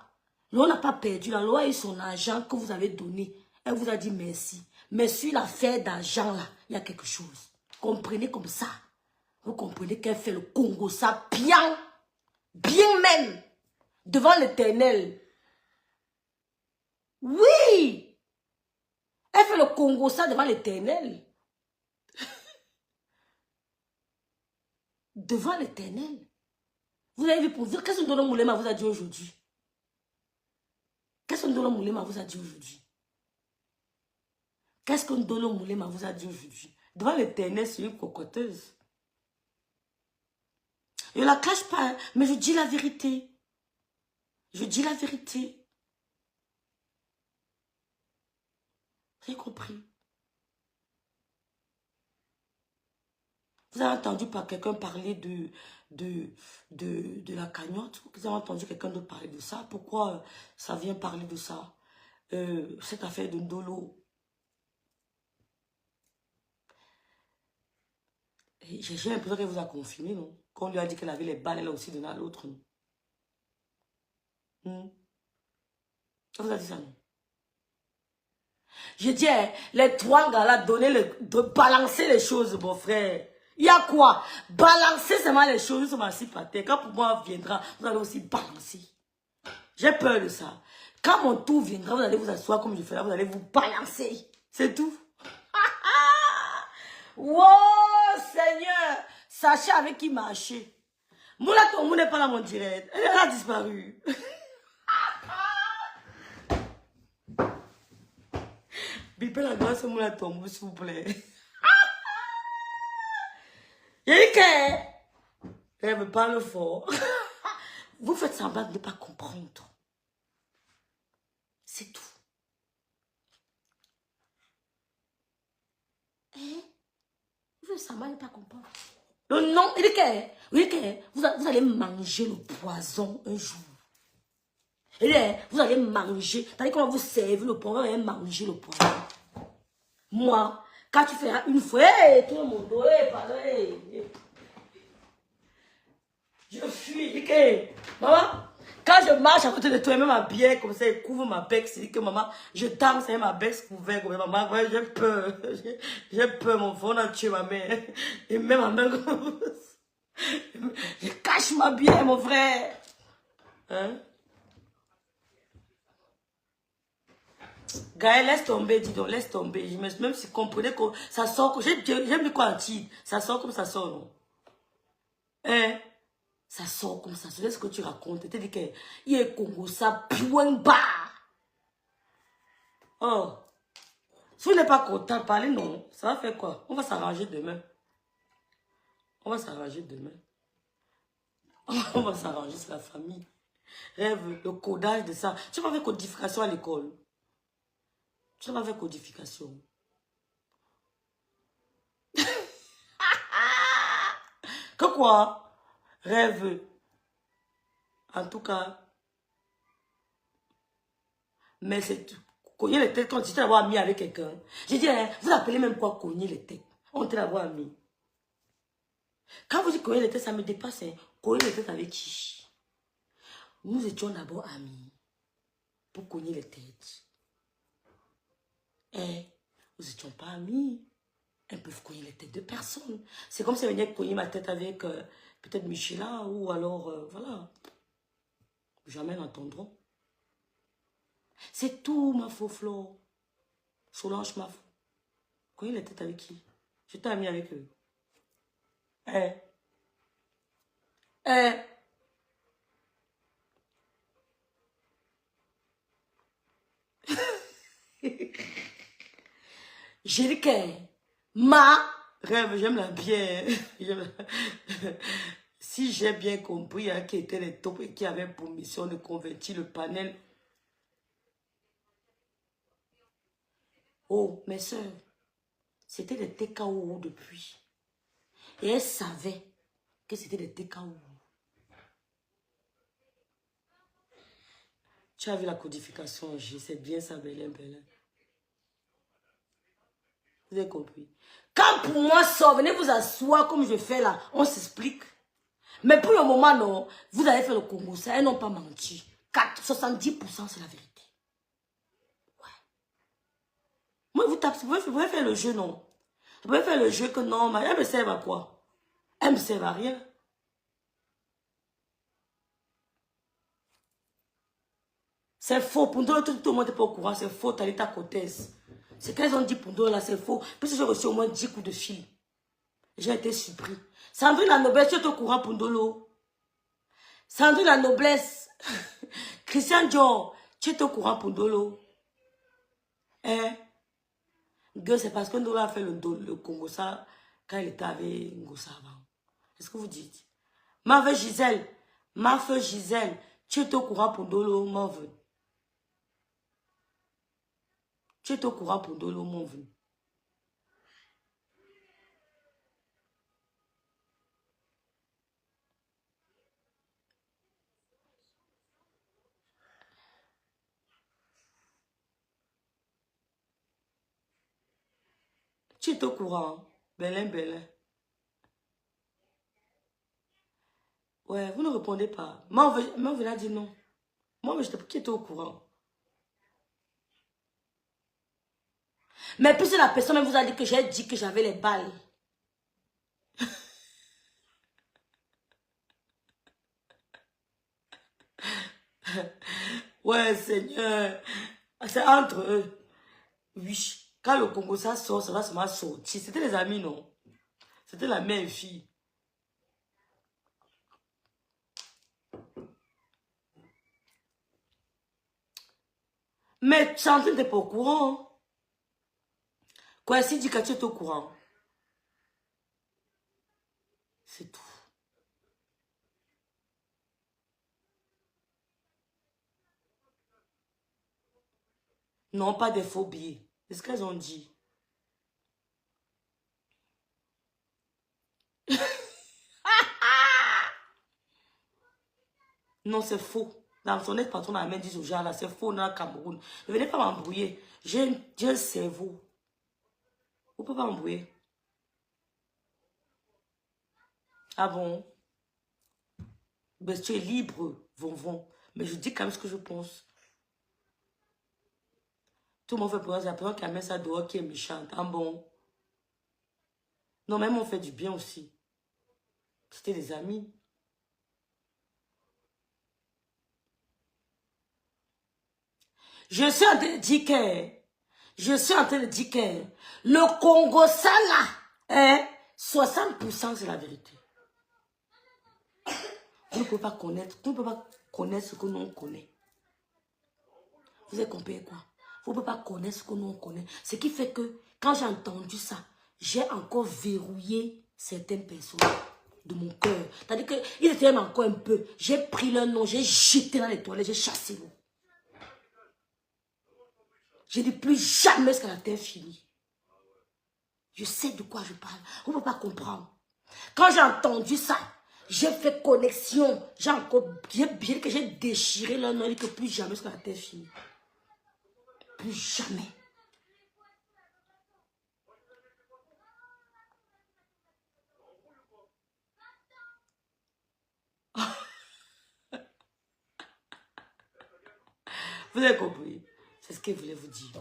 Speaker 1: Lolo n'a pas perdu. La loi a eu son argent que vous avez donné. Elle vous a dit merci. Mais sur l'affaire d'argent là, il y a quelque chose. Comprenez comme ça. Vous comprenez qu'elle fait le Congo ça bien. Bien même. Devant l'Éternel. Oui. Elle fait le Congo ça devant l'Éternel. Devant l'Éternel. Vous avez vu pour dire, qu'est-ce que Ndolo Moulema vous a dit aujourd'hui? Qu'est-ce que Ndolo Moulema vous a dit aujourd'hui? Qu'est-ce que Ndolo Moulema vous a dit aujourd'hui? Devant l'Éternel, c'est une cocoteuse. Je ne la cache pas, mais je dis la vérité. Je dis la vérité. Vous avez compris? Vous avez entendu par quelqu'un parler de la cagnotte? Vous avez entendu quelqu'un d'autre parler de ça? Pourquoi ça vient parler de ça? Cette affaire de Ndolo. J'ai l'impression qu'elle vous a confirmé, non? Qu'on lui a dit qu'elle avait les balles, elle a aussi donné à l'autre, non? Elle vous a dit ça, non? Je dis, hein, les trois gars là, de balancer les choses, mon frère. Il y a quoi? Balancer seulement les choses sur ma sympathie. Quand pour moi viendra, vous allez aussi balancer. J'ai peur de ça. Quand mon tour viendra, vous allez vous asseoir comme je fais là, vous allez vous balancer. C'est tout. Wow, Seigneur. Sachez avec qui marcher. Moula Tomou n'est pas là, mon direct. Elle a disparu. Bipez la grâce Moula Tomou, s'il vous plaît. Elle me parle fort. Vous faites semblant de ne pas comprendre. C'est tout. Vous faites semblant de ne pas comprendre. Le nom, il dit que vous allez manger le poison un jour. Il dit, vous allez manger, tandis qu'on va vous servir le poison, vous allez manger le poison. Moi, quand tu feras une fois, hey, tout le monde, hey, pardon, hey. Je fuis, ok. Maman, quand je marche à côté de toi, même ma bière comme ça, elle couvre ma bec, c'est que maman, je danse avec ma bec couverte, comme maman, ouais, j'ai peur. J'ai peur, mon frère, on a tué ma mère. Et même ma mère, je cache ma bière, mon frère. Hein? Gaël, laisse tomber, dis donc, laisse tomber. Même si vous comprenez que ça sort, j'aime le quoi, ça sort comme ça sort, non? Hein? Ça sort comme ça. C'est ce que tu racontes. Tu te dis qu'il y a Congo, ça, point bas. Oh. Si vous n'êtes pas content, parlez, non. Ça va faire quoi? On va s'arranger demain. On va s'arranger demain. On va s'arranger, c'est la famille. Rêve, le codage de ça. Tu vas faire codification à l'école. Tu vas faire codification. Que quoi? Rêve. En tout cas. Mais c'est tout. Cogner les têtes quand tu t'es d'avoir ami avec quelqu'un. J'ai dit, hein, vous appelez même quoi cogner les têtes? On t'est d'avoir ami. Quand vous dites cogner les têtes, ça me dépasse. Hein. Cogner les têtes avec qui? Nous étions d'abord amis. Pour cogner les têtes. Eh, nous n'étions pas amis. Elles peuvent cogner les têtes de personne. C'est comme si elles venaient cogner ma tête avec peut-être Michela ou alors, voilà. Jamais n'entendront. C'est tout, ma faux Flo. Solange, ma faux. Cogner les têtes avec qui? J'étais amie avec eux. J'ai dit que ma rêve, j'aime la bien. Si j'ai bien compris, hein, qui étaient les top et qui avaient pour mission de convertir le panel. Oh, mes soeurs, c'était des TKO depuis. Et elles savaient que c'était des TKO. Tu as vu la codification, c'est bien ça, Belin. Vous avez compris? Quand pour moi sort, venez vous asseoir comme je fais là, on s'explique. Mais pour le moment, non, vous allez faire le Congo, ça, elles n'ont pas menti. 70% c'est la vérité. Ouais. Moi, vous pouvez faire le jeu, non? Vous pouvez faire le jeu que non, mais elle me sert à quoi? Elle me sert à rien. C'est faux. Pour nous, tout le monde n'est pas au courant. C'est faux, Talita Cortez. C'est qu'elles ont dit pour nous, là, c'est faux. Puis j'ai reçu au moins 10 coups de fil. J'ai été surpris. Sandrine la noblesse, tu es au courant pour Ndolo. Sandrine la noblesse. Christian Dior, tu es au courant pour Ndolo. Hein? Gueule, c'est parce que Ndolo a fait le Congo ça quand il était avec Ngosa avant. Est-ce que vous dites? Ma feu Gisèle, tu es au courant pour Ndolo, mon vœu. Tu es au courant pour Ndolo, mon vœu. Tu es au courant, Belin. Ouais, vous ne répondez pas. Moi, on venait dire non. Moi, je t'ai qui était au courant. Mais puisque la personne même vous a dit que j'ai dit que j'avais les balles. Ouais, Seigneur. C'est entre eux. Oui. Quand le Congo ça sort, ça va seulement sortir. C'était les amis, non? C'était la même fille. Mais Chantal n'était pas au courant. Quoi, si dit que tu es au courant. C'est tout. Non, pas des faux billets. C'est ce qu'elles ont dit. Non, c'est faux. Dans son ex-patron, la main dit aux gens là, c'est faux dans le Cameroun. Ne venez pas m'embrouiller. J'ai un cerveau. Vous ne pouvez pas m'embrouiller. Ah bon? Ben, tu es libre, von. Mais je dis quand même ce que je pense. Tout le monde fait pour moi, c'est la personne qui amène ça dehors qui est méchante. Ah bon? Non, même on fait du bien aussi. C'était des amis. Je suis en train de dire que le Congo, ça là, 60% c'est la vérité. Vous ne pouvez pas connaître, ce que nous on connaît. Vous avez compris quoi? Vous ne pouvez pas connaître ce que nous on connaît. Ce qui fait que quand j'ai entendu ça, j'ai encore verrouillé certaines personnes de mon cœur. C'est-à-dire qu'ils étaient même encore un peu. J'ai pris leur nom, j'ai jeté dans les toilettes, j'ai chassé l'eau. Je ne dis plus jamais ce que la terre finit. Je sais de quoi je parle. Vous ne pouvez pas comprendre. Quand j'ai entendu ça, j'ai fait connexion. J'ai déchiré leur nom et que plus jamais ce que la terre finit. Plus jamais. Vous avez compris? C'est ce que je voulais vous dire.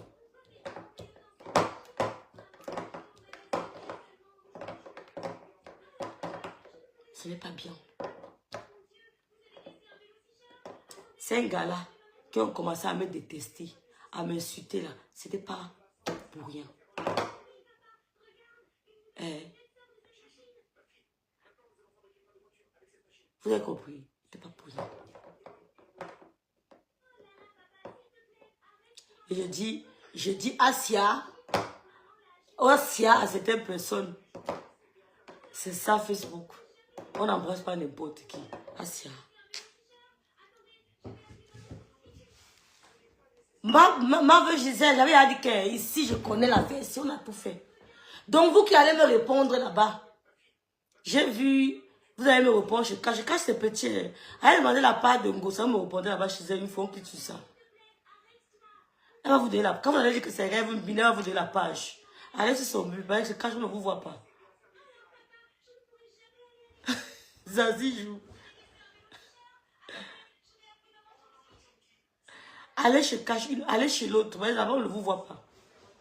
Speaker 1: Ce n'est pas bien. C'est un gars-là qui ont commencé à me détester, à m'insulter là. C'était pas pour rien. Vous avez compris? C'était pas pour rien. Et je dis Asia à certaines personnes. C'est ça Facebook. On n'embrasse pas n'importe qui. Asia. Ma Gisèle, j'avais dit que ici je connais la version, on a tout fait. Donc vous qui allez me répondre là-bas, j'ai vu, vous allez me répondre, je cache ces petits. Allez demander la part de Ngo, ça me répondre là-bas chez elle, ils font que tu ça. Elle va vous donner la page. Quand vous allez dire que c'est rêve, elle va vous donner la page. Allez sur son but, je cache, je ne vous vois pas. Zazie joue. Allez chez l'autre, là-bas on ne vous voit pas.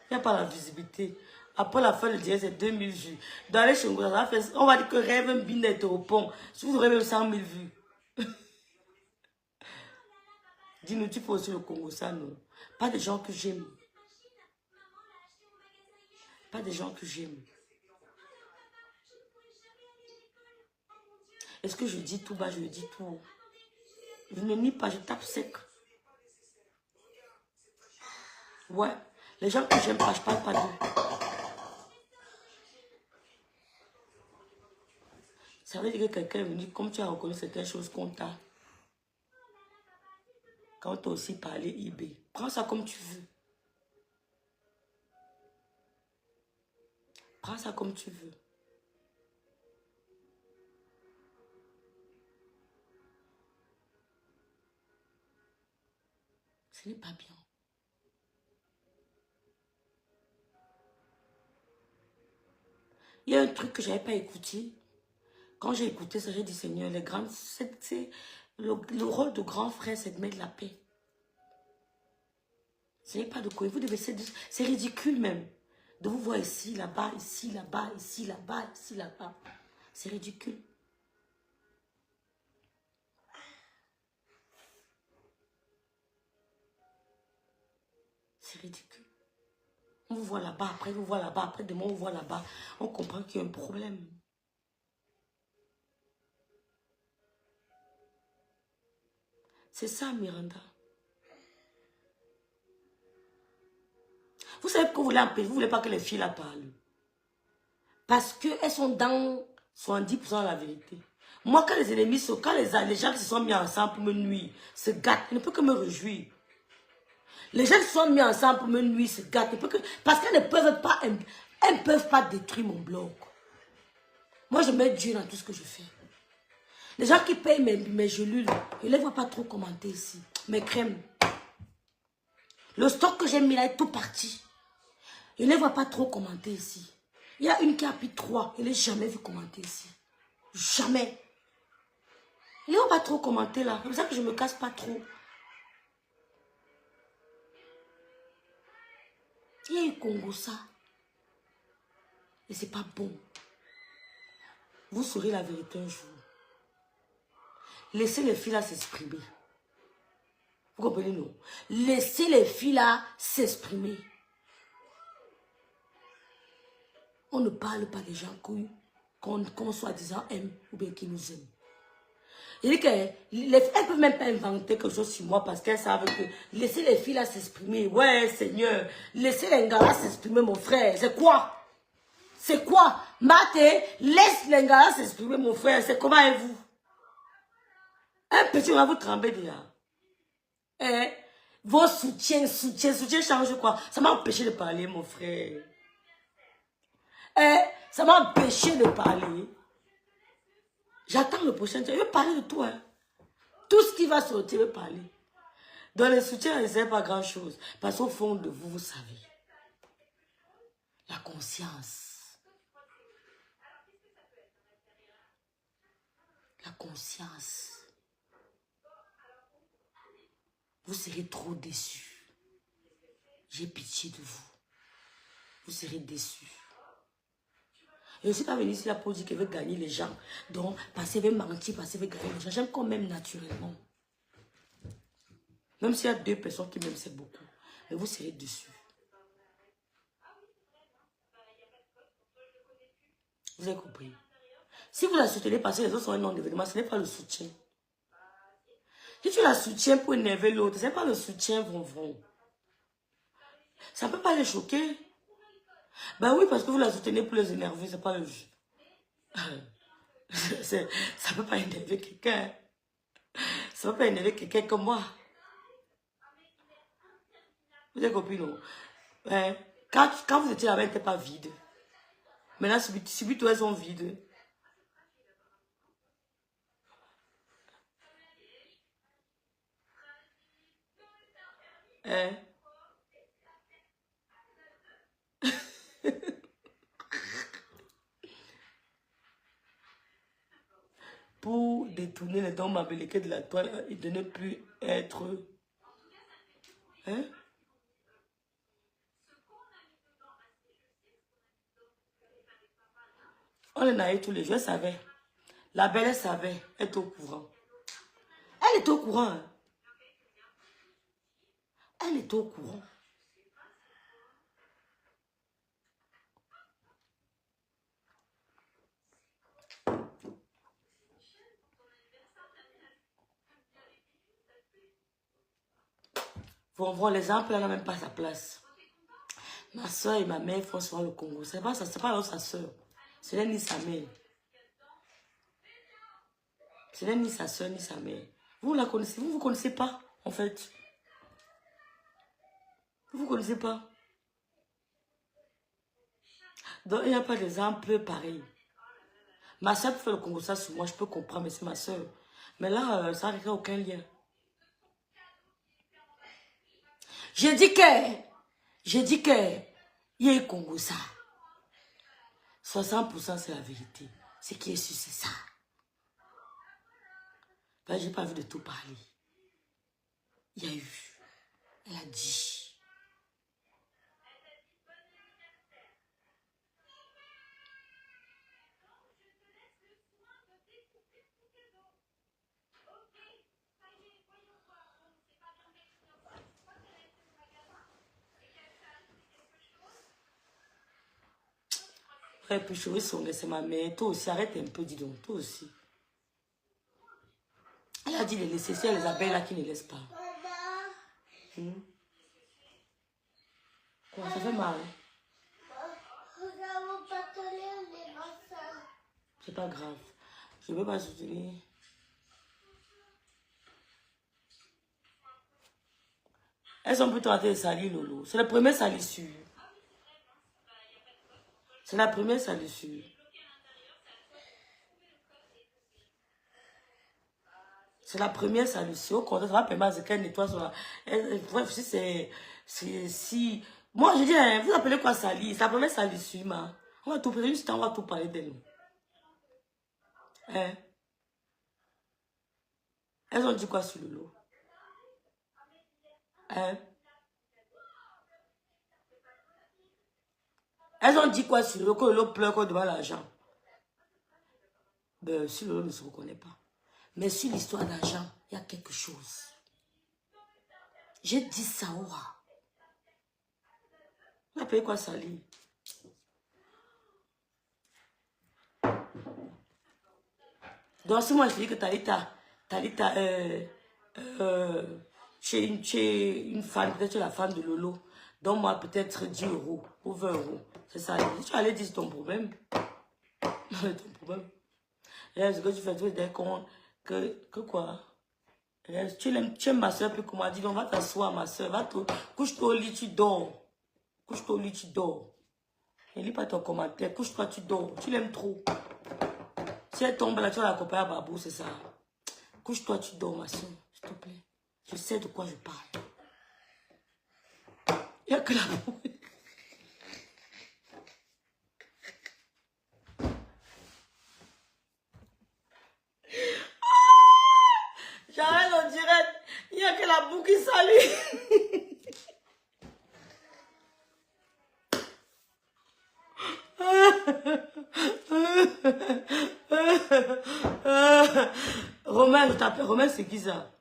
Speaker 1: Il n'y a pas la visibilité. Après la fin, le direct, c'est 2000 vues. Dans les chez on va dire que rêve bin est au pont. Si vous aurez même 100 000 vues. Dis-nous, tu peux aussi le Congo, ça, non? Pas des gens que j'aime. Pas des gens que j'aime. Est-ce que je dis tout bas, je le dis tout haut? Je ne nie pas, je tape sec. Ouais, les gens que j'aime pas, je parle pas d'eux. Ça veut dire que quelqu'un me dit, comme tu as reconnu certaines choses qu'on t'a. Quand tu as aussi parlé eBay, prends ça comme tu veux. Prends ça comme tu veux. Ce n'est pas bien. Il y a un truc que je n'avais pas écouté. Quand j'ai écouté ça, j'ai dit, Seigneur, le rôle de grand frère, c'est de mettre la paix. Ce n'est pas de quoi. Vous devez, c'est ridicule même. De vous voir ici, là-bas, ici, là-bas, ici, là-bas, ici, là-bas. C'est ridicule. C'est ridicule. On vous voit là-bas, après vous voit là-bas, après demain on vous voit là-bas. On comprend qu'il y a un problème. C'est ça, Miranda. Vous savez pourquoi vous voulez empêcher, vous ne voulez pas que les filles la parlent. Parce qu'elles sont dans 70% de la vérité. Moi, quand les ennemis sont, quand les gens qui se sont mis ensemble pour me nuire, se gâtent, je ne peux que me réjouir. Les gens qui se sont mis ensemble pour me nuire, se gâtent, parce qu'elles ne peuvent pas, elles ne peuvent pas détruire mon blog. Moi, je mets Dieu dans tout ce que je fais. Les gens qui payent mes gelules, je ne les vois pas trop commenter ici. Mes crèmes. Le stock que j'ai mis là est tout parti. Je ne les vois pas trop commenter ici. Il y a une qui a pris 3. Je ne l'ai jamais vu commenter ici. Jamais. Je ne les vois pas trop commenter là. C'est pour ça que je ne me casse pas trop. Il y a eu Congo ça. Et c'est pas bon. Vous saurez la vérité un jour. Laissez les filles là s'exprimer. Vous comprenez, non? Laissez les filles là s'exprimer. On ne parle pas des gens qu'on soi-disant aime ou bien qui nous aiment. Je dis qu'elles ne peuvent même pas inventer quelque chose sur moi parce qu'elles savent que laissez les filles là s'exprimer. Ouais, Seigneur. Laissez les gars là s'exprimer, mon frère. C'est quoi? C'est quoi? Maté, laisse les gars là s'exprimer, mon frère. C'est comment est vous? Un petit, on va vous trembler déjà. Eh, vos soutiens change quoi? Ça m'a empêché de parler, mon frère. Eh, ça m'a empêché de parler. J'attends le prochain. Je veux parler de tout. Hein. Tout ce qui va sortir, je veux parler. Dans les soutiens, ne sert pas grand-chose. Parce qu'au fond de vous, vous savez. La conscience. La conscience. Vous serez trop déçus. J'ai pitié de vous. Vous serez déçus. Je ne suis pas venue ici là pour dire qu'elle veut gagner les gens. Donc, parce qu'elle veut mentir, parce qu'elle veut gagner les gens. J'aime quand même naturellement. Même s'il y a 2 personnes qui m'aiment, c'est beaucoup. Mais vous serez déçus. Vous avez compris? Si vous la soutenez parce que les autres sont un nom d'événement, ce n'est pas le soutien. Si tu la soutiens pour énerver l'autre, ce n'est pas le soutien vonvon. Ça ne peut pas les choquer. Ben oui, parce que vous la soutenez pour les énerver, c'est pas le jeu. Ça ne peut pas énerver quelqu'un. Ça ne peut pas énerver quelqu'un comme moi. Vous avez compris, non? Ouais. Quand vous étiez là-bas, elle n'était pas vide. Maintenant, subitement, elles sont vides. Hein? Pour détourner les dents mabéliquées de la toile et de ne plus être... Hein? On les naïf tous les jours, elle savait. La belle, elle savait, elle est au courant. Elle est au courant. Hein? Elle est au courant. Bon, l'exemple, elle n'a même pas sa place. Ma soeur et ma mère font souvent le Congo. C'est pas sa soeur. Ce n'est ni sa mère. Ce n'est ni sa soeur ni sa mère. Vous la connaissez, vous ne connaissez pas, en fait. Vous ne connaissez pas. Donc, il n'y a pas d'exemple pareil. Ma soeur peut faire le Congo, ça sur moi, je peux comprendre, mais c'est ma soeur. Mais là, ça n'a aucun lien. J'ai dit que, il y a eu Congo ça. 60% c'est la vérité. Ce qui est sûr, c'est ça. Ben, j'ai pas envie de tout parler. Il y a eu. Elle a dit. Ouais, puis chérie, c'est ma mère. Toi aussi, arrête un peu, dis donc. Toi aussi. Elle a dit les laisser. C'est les abeilles là qui ne laissent pas. Quoi, ça fait mal. C'est pas grave. Je ne veux pas soutenir. Elles sont plutôt en train de salir Lolo. C'est la première salissure. C'est la première salissure. C'est la première salissure. Au contraire, ça va permettre qu'elle nettoie sur la... Bref, si c'est... Si... Moi, je dis, hein, vous appelez quoi salir? C'est la première salissure, ma. On va tout parler, juste on va tout parler d'elle. Hein? Elles ont dit quoi sur Lolo? Hein? Elles ont dit quoi sur Lolo? Que Lolo pleure qu'on demande l'argent. Ben, si Lolo ne se reconnaît pas. Mais sur l'histoire d'argent, il y a quelque chose. J'ai dit ça, ouah. On a payé quoi, Sali? Donc, si moi je dis que Talita, tu es une fan, peut-être tu es la fan de Lolo. Donne-moi peut-être 10 € ou 20 €. C'est ça. Tu allais dire ton problème. Ton problème. Et ce que tu fais, tu es con. Que quoi? Tu aimes ma soeur plus que moi. Dis donc, va t'asseoir, ma soeur. Couche-toi au lit, tu dors. Couche-toi au lit, tu dors. Ne lis pas ton commentaire. Couche-toi, tu dors. Tu l'aimes trop. Si elle tombe là, tu vas l'accompagner à Babou, c'est ça. Couche-toi, tu dors, ma soeur. S'il te plaît. Je sais de quoi je parle. Il n'y a que la boue. J'arrête en direct. Il n'y a que la boue qui salue. Romain, je t'appelle. Romain, c'est qui ça?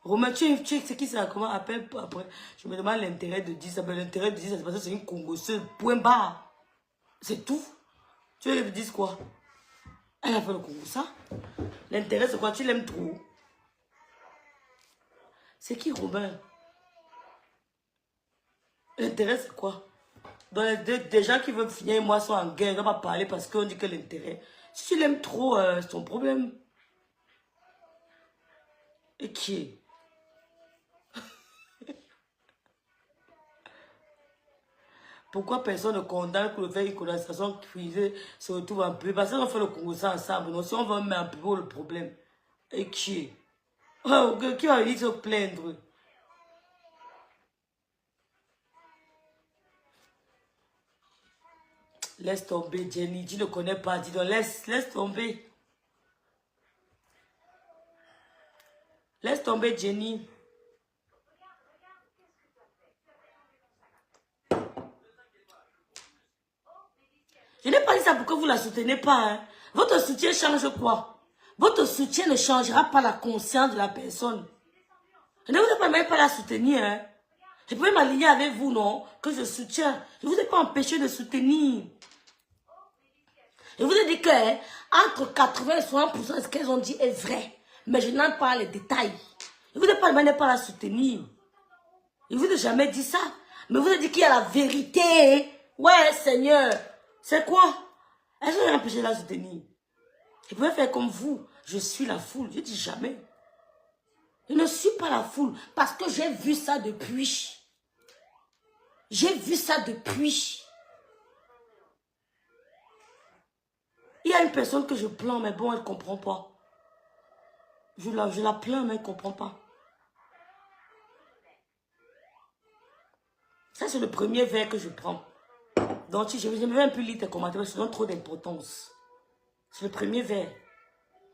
Speaker 1: Romain, c'est qui ça? Comment appelle après? Je me demande l'intérêt de dire ça. L'intérêt de dire ça, c'est parce que c'est une congosseuse. Point barre. C'est tout. Tu veux que je te dise quoi? Elle a fait le Congo, ça. L'intérêt, c'est quoi? Tu l'aimes trop. C'est qui, Romain? L'intérêt, c'est quoi? Donc, des gens qui veulent finir moi sont en guerre, ils ne doivent pas parler parce qu'on dit que l'intérêt. Si tu l'aimes trop, c'est ton problème. Et qui est? Pourquoi personne ne condamne que le fait que la station privée se retrouve en peu? Parce qu'on fait le Congo ça ensemble. Donc, si on va mettre un peu le problème. Et qui est? Oh, qui va venir se plaindre? Laisse tomber, Jenny. Tu ne connais pas. Dis donc, laisse tomber. Laisse tomber, Jenny. Je n'ai pas dit ça pour que vous ne la soutenez pas. Hein. Votre soutien change quoi? Votre soutien ne changera pas la conscience de la personne. Je ne vous ai pas même pas la soutenir. Hein. Je pouvais m'aligner avec vous, non? Que je soutiens. Je ne vous ai pas empêché de soutenir. Je vous ai dit que hein, entre 80 et 60% de ce qu'elles ont dit est vrai. Mais je n'en pas les détails. Je ne vous ai pas demandé pas la soutenir. Je ne vous ai jamais dit ça. Mais vous ai dit qu'il y a la vérité. Ouais, Seigneur. C'est quoi? Est-ce que j'ai empêché de la soutenir? Je pouvais faire comme vous. Je suis la foule. Je dis jamais. Je ne suis pas la foule. Parce que j'ai vu ça depuis. J'ai vu ça depuis. Il y a une personne que je plains, mais bon, elle ne comprend pas. Je la plains, mais elle ne comprend pas. Ça, c'est le premier verre que je prends. Donc, je vais même plus lire tes commentaires, parce que ça donne trop d'importance. C'est le premier verre.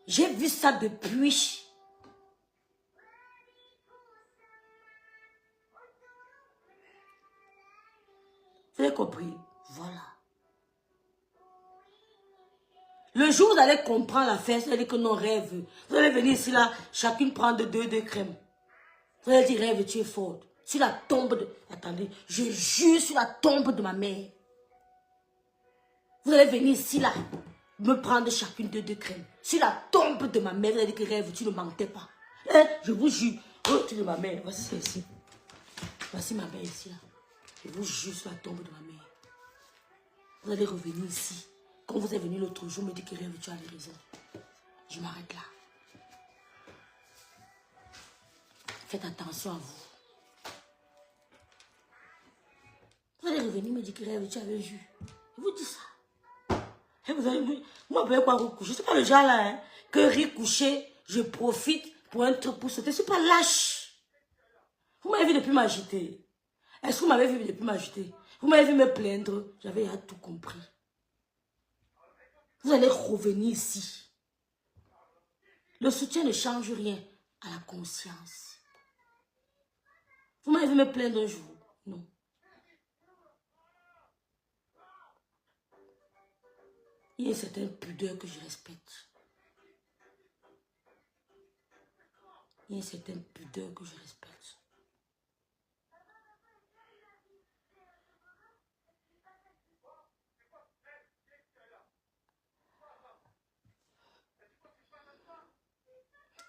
Speaker 1: J'ai vu ça depuis. Vous avez compris? Voilà. Le jour où vous allez comprendre la fête, vous allez dire que non, rêve. Vous allez venir ici, là, chacune prendre deux crèmes. Vous allez dire, rêve, tu es forte. Sur la tombe de... Attendez, je jure sur la tombe de ma mère. Vous allez venir ici, là, me prendre chacune de deux crèmes. Sur la tombe de ma mère, vous allez dire que rêve, tu ne mentais pas. Hein? Je vous jure. Oh, tu de ma mère. Voici celle-ci. Voici ma mère ici, là. Je vous jure sur la tombe de ma mère. Vous allez revenir ici. Quand vous êtes venu l'autre jour, me dire que rêve, tu as raison. Je m'arrête là. Faites attention à vous. Vous allez revenir me dire que rêve, tu avais vu. Je vous dis ça. Et vous allez me dire, moi, je ne quoi recoucher. Je ne suis pas le genre là, hein, que rire coucher, je profite pour un truc pour sauter. Je ne suis pas lâche. Vous m'avez vu depuis m'agiter. Est-ce que vous m'avez vu depuis m'agiter? Vous m'avez vu me plaindre. J'avais tout compris. Vous allez revenir ici. Le soutien ne change rien à la conscience. Vous m'avez vu me plaindre un jour? Non. Il y a une certaine pudeur que je respecte. Il y a une certaine pudeur que je respecte.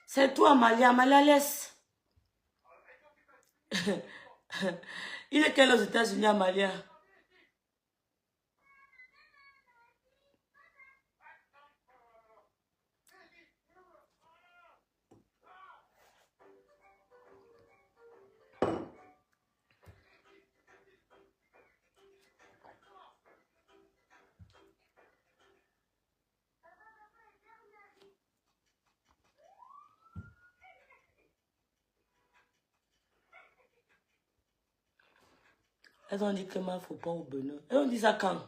Speaker 1: C'est toi, Amalia. Amalia, laisse. Il est quel aux États-Unis, Amalia? Elles ont dit que moi, il ne faut pas au Bénin. Elles ont dit ça quand?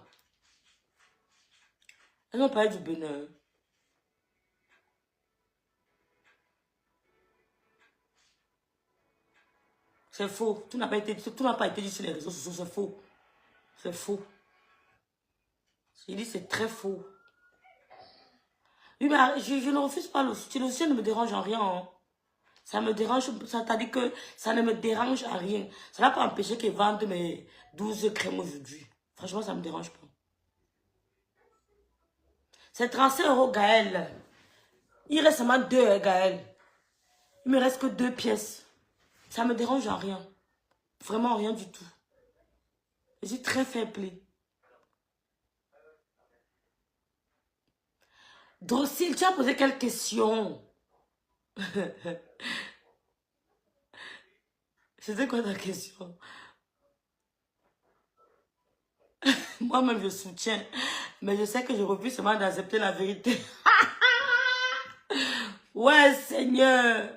Speaker 1: Elles ont parlé du Bénin. C'est faux. Tout n'a pas été dit sur les réseaux sociaux. C'est faux. C'est faux. J'ai dit c'est très faux. Oui, mais je ne refuse pas le soutien. Le soutien ne me dérange en rien. Hein. Ça me dérange. Ça t'a dit que ça ne me dérange en rien. Ça n'a pas empêché qu'ils vendent mes 12 crèmes aujourd'hui. Franchement, ça ne me dérange pas. C'est 35 € Gaël. Il reste seulement 2, hein, Gaël. Il me reste que 2 pièces. Ça me dérange en rien. Vraiment rien du tout. Je suis très fair play. Drocile, tu as posé quelle question? C'était quoi ta question? Moi-même, je soutiens. Mais je sais que je refuse seulement d'accepter la vérité. Ouais, Seigneur.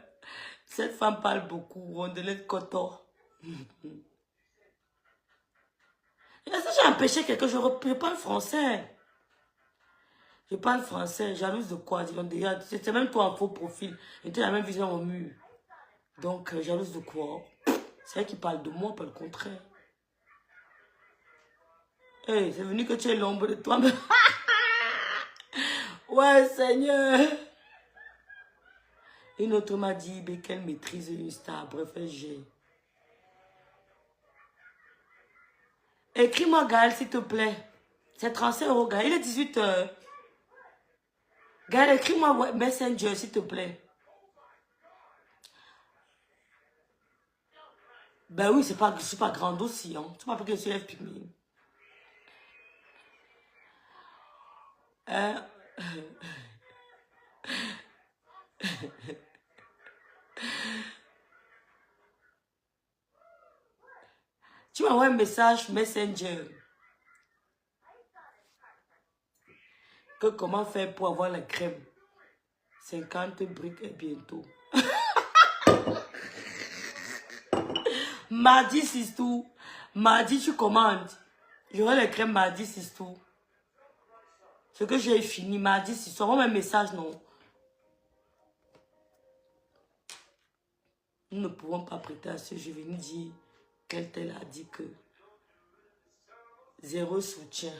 Speaker 1: Cette femme parle beaucoup. Rondelette coton. Est-ce que j'ai empêché quelqu'un? Je parle français. Je parle français. Jalouse de quoi? C'est même toi en faux profil. J'étais la même vision au mur. Donc, jalouse de quoi? C'est elle qui parle de moi, pas le contraire. Hey, c'est venu que tu es l'ombre de toi-même. Ouais, Seigneur. Une autre m'a dit qu'elle maîtrise une star. Bref, j'ai. Écris-moi, Gaël, s'il te plaît. C'est 35 €, Gaël. Il est 18 h. Gaël, écris-moi Messenger, s'il te plaît. Ben oui, je suis pas grande aussi. Hein. Tu m'appelles que je suis FPM. Hein? Tu m'envoies un message Messenger. Que comment faire pour avoir la crème? 50 briques et bientôt. Mardi, c'est tout. Mardi, tu commandes. J'aurai les crèmes mardi, c'est tout. Ce que j'ai fini, mardi, c'est tout. Envoie un message, non. Nous ne pouvons pas prêter à ce. Je vais nous dire qu'elle a dit que zéro soutien.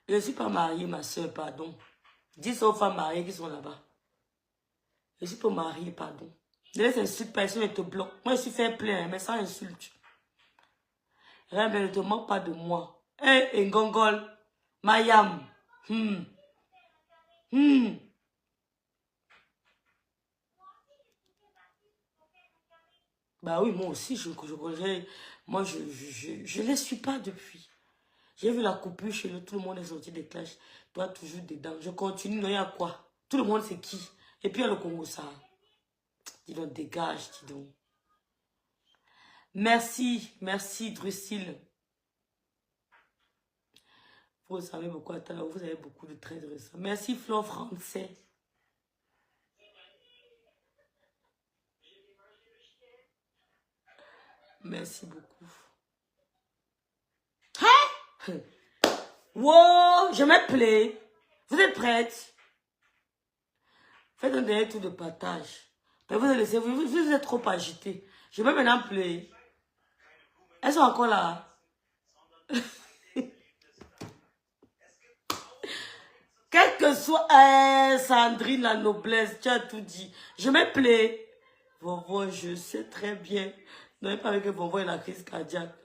Speaker 1: Je ne suis pas mariée, ma soeur, pardon. Dis ça aux femmes mariées qui sont là-bas. Je ne suis pas mariée, pardon. Ne laisse insulte, personne ne te bloque. Moi, je suis fait plein, mais sans insulte. Rien, ne te moque pas de moi. Hé, Ngongol, Mayam. Bah oui, moi aussi, moi, je ne les suis pas depuis. J'ai vu la coupure chez lui, tout le monde est sorti des clashs. Toi, toujours dedans. Je continue, non, il y a quoi? Tout le monde, c'est qui? Et puis, il y a le Congo, ça. Dis donc, dégage, dis donc. Merci, merci, Drusil. Vous savez beaucoup, attends, vous avez beaucoup de traits de ça. Merci, Flore Français. Merci beaucoup. Hein? Wow, je me plais. Vous êtes prêtes? Faites un dernier tour de partage. Mais vous êtes trop agités. Je vais maintenant pleurer. Elles sont encore là. Quel que soit... Sandrine, la noblesse, tu as tout dit. Je me plais. Vovo, je sais très bien. Non, pas avec Vovo et la crise cardiaque.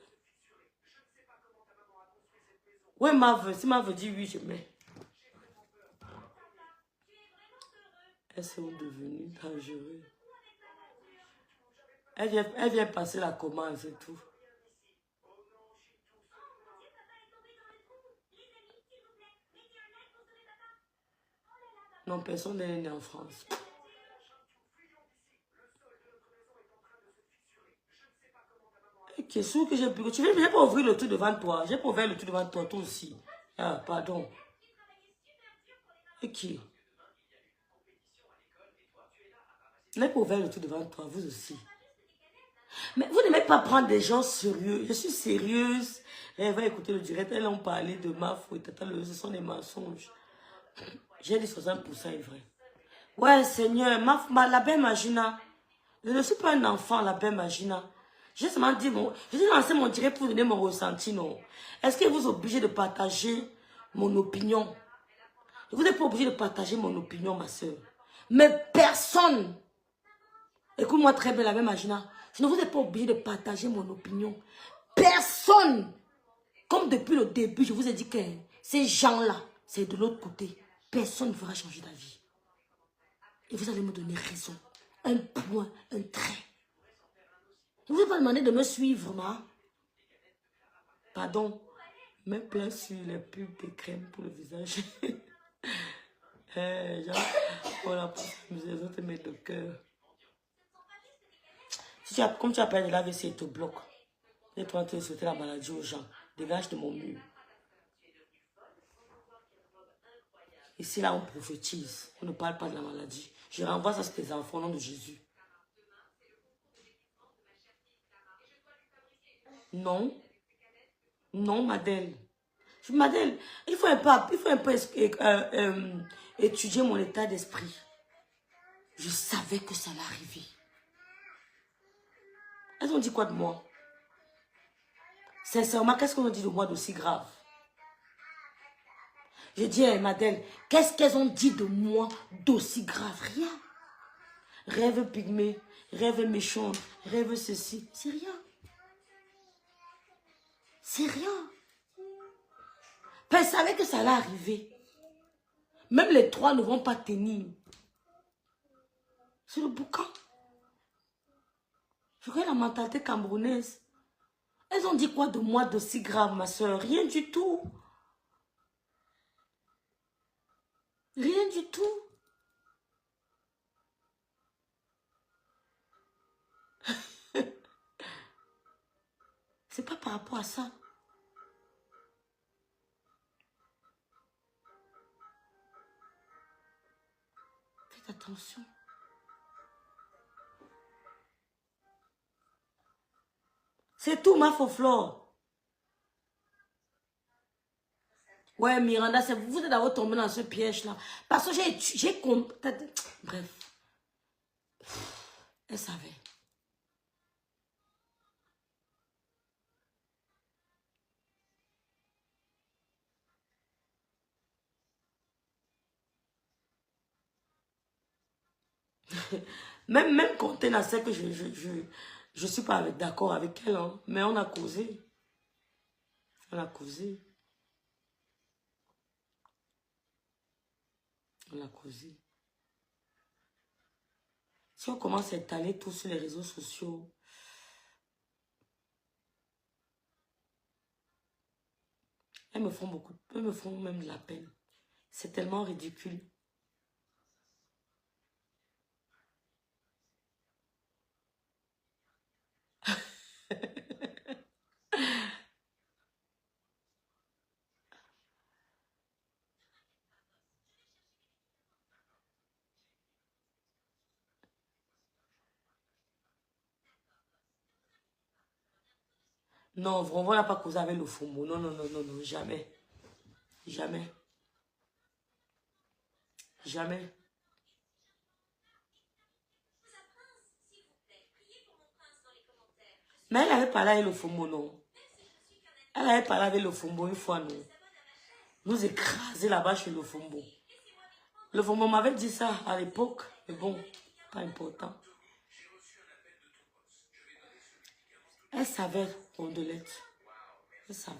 Speaker 1: Oui, Mave. Si Mave dit oui, je mets. Elles sont devenues dangereuses. Elle vient passer la commande, c'est tout. Non, personne n'est né en France. Qu'est-ce que j'ai pu... Tu viens pas ouvrir le tout devant toi. J'ai pas ouvert le tout devant toi, toi aussi. Ah, pardon. Ok. Je n'ai pas ouvert le tout devant toi, vous aussi. Mais vous n'aimez pas prendre des gens sérieux. Je suis sérieuse. Elle va écouter le direct. Elles ont parlé de ma faute. Ce sont des mensonges. J'ai dit 60% est vrai. Ouais, Seigneur, la belle Magina. Je ne suis pas un enfant, la belle Magina. J'ai seulement dit, j'ai lancé mon direct pour donner mon ressenti, non. Est-ce que vous êtes obligé de partager mon opinion? Vous n'êtes pas obligé de partager mon opinion, ma soeur. Mais personne, écoute-moi très bien, la belle Magina. Je ne vous ai pas obligé de partager mon opinion. Personne, comme depuis le début, je vous ai dit que ces gens-là, c'est de l'autre côté. Personne ne fera changer d'avis. Et vous allez me donner raison. Un point, un trait. Je ne vous ai pas demandé de me suivre, ma. Pardon. Mes plats sur les pubs de crème pour le visage. Genre, voilà, les autres mettent le cœur. Si comme tu as perdu la WC, il te bloque. Et toi, tu as sauté la maladie aux gens. Dégage de mon mur. Ici, là, on prophétise. On ne parle pas de la maladie. Je renvoie ça sur tes enfants au nom de Jésus. Non. Non, Madeleine. Madeleine, il faut un peu étudier mon état d'esprit. Je savais que ça allait arriver. Elles ont dit quoi de moi? Sincèrement, qu'est-ce qu'on a dit de moi d'aussi grave? Je dis à Madeleine, qu'est-ce qu'elles ont dit de moi d'aussi grave? Rien. Rêve pygmée, rêve méchante, rêve ceci. C'est rien. C'est rien. Je savais que ça allait arriver. Même les trois ne vont pas tenir. C'est le boucan. Je regarde la mentalité camerounaise. Elles ont dit quoi de moi de si grave, ma soeur? Rien du tout. Rien du tout. C'est pas par rapport à ça. Faites attention. C'est tout, ma faux-flore. Ouais, Miranda, c'est vous êtes d'abord tombé dans ce piège-là. Parce que j'ai compris. Bref. Elle savait. Même quand elle sait que je suis pas d'accord avec elle, hein, mais on a causé. On a causé. On a causé. Si on commence à étaler tout sur les réseaux sociaux, elles me font même de la peine. C'est tellement ridicule. Non, vraiment, on n'a pas causé avec le FOMO. Non, non, non, non, non, jamais. Jamais. Jamais. Mais elle avait parlé avec le FOMO, non? Elle avait parlé avec le FOMO une fois, non? Nous écraser là-bas chez le FOMO. Le FOMO m'avait dit ça à l'époque, mais bon, pas important. Elle savait, Rondelette. Elle savait.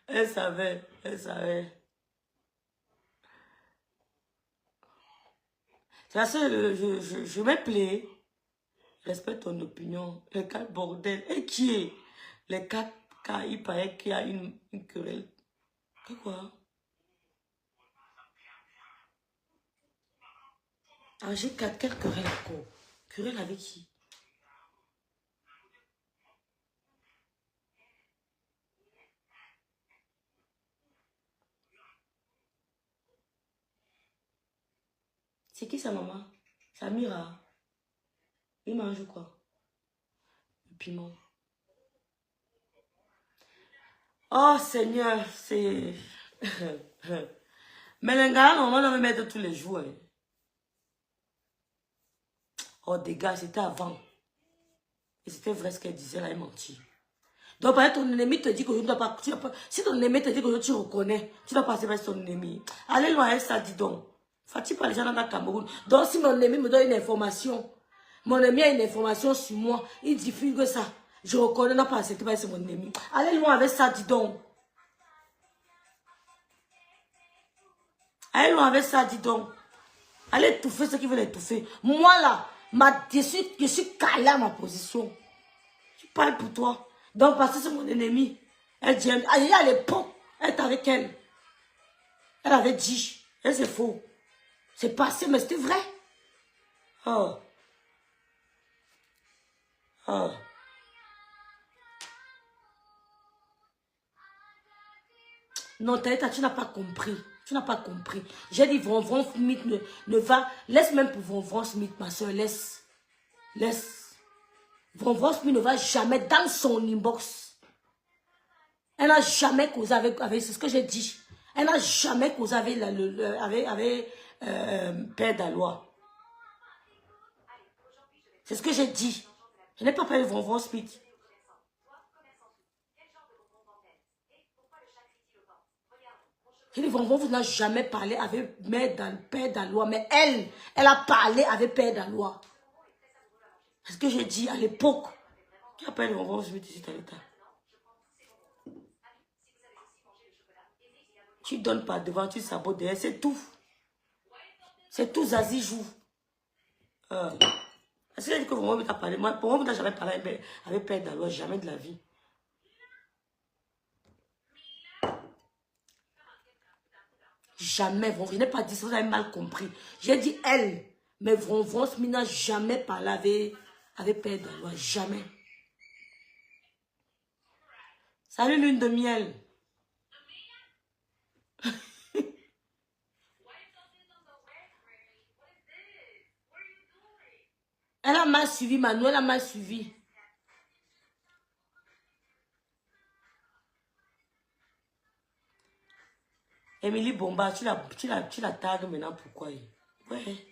Speaker 1: Elle savait, elle savait. C'est la seule, je m'appelais. Respecte ton opinion. Les quatre bordel. Et qui est? Les quatre cas, il paraît qu'il y a une querelle. C'est quoi? Ah, j'ai quatre, quelle querelle encore? Querelle avec qui? C'est qui sa maman? Samira. Il mange quoi? Le piment. Oh Seigneur, c'est... Mais les gars, on va me mettre tous les jours. Hein. Oh, des gars, c'était avant. Et c'était vrai ce qu'elle disait, là, elle mentit. Donc, par exemple, ton ennemi te dit que je ne dois pas... Si ton ennemi te dit que tu reconnais, tu dois passer par ton ennemi. Allez loin avec ça, dis donc. Fatigue pas les gens dans le Cameroun. Donc, si mon ennemi me donne une information, mon ennemi a une information sur moi, il diffuse que ça. Je reconnais, non pas accepter par mon ennemi. Allez loin avec ça, dis donc. Allez loin avec ça, dis donc. Allez étouffer ceux qui veulent étouffer. Moi, là, je suis calé à ma position. Je parle pour toi. Donc, parce que c'est mon ennemi. Elle dit, à l'époque, elle était avec elle. Elle avait dit. Et c'est faux. C'est passé, mais c'était vrai. Oh. Oh. Non, Taïta, tu n'as pas compris. Tu n'as pas compris. J'ai dit, Von Smith ne va... Laisse même pour Von Smith, ma soeur, laisse. Laisse. Von Smith ne va jamais dans son inbox. Elle n'a jamais causé avec c'est ce que j'ai dit. Elle n'a jamais causé avec Père Dalois. C'est ce que j'ai dit. Je n'ai pas parlé de Von Smith. J'ai dit, vous n'a jamais parlé avec Père Dalois, mais elle a parlé avec Père Dalois. C'est ce que j'ai dit à l'époque. Qui appelle Von Smith ici, Talita? Tu ne donnes pas devant, tu sabotes derrière, c'est tout. C'est tout, Zazie joue. Est-ce que j'ai dit que Von Smith a parlé? Moi, pour moi, vous n'avez jamais parlé avec Père Dalois, jamais de la vie. Jamais, je n'ai pas dit ça, vous avez mal compris. J'ai dit elle, mais Von Smith n'a jamais parlé avec Père Dalois, jamais. Salut lune de miel. Elle a mal suivi, Manu, elle a mal suivi. Émilie Bomba, tu la tagues maintenant, pourquoi? Ouais.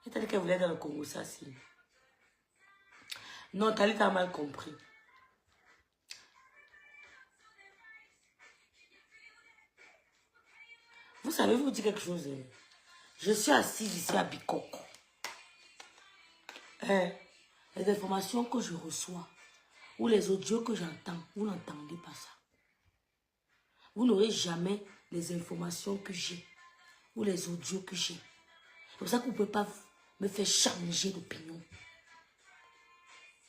Speaker 1: Elle t'a dit qu'elle voulait être dans le Congo, ça, si. Non, Talita a mal compris. Vous savez, vous dire quelque chose. Hein? Je suis assise ici à Bikoko. Hein? Les informations que je reçois, ou les audios que j'entends, vous n'entendez pas ça. Vous n'aurez jamais les informations que j'ai, ou les audios que j'ai. C'est pour ça que vous ne pouvez pas me faire changer d'opinion.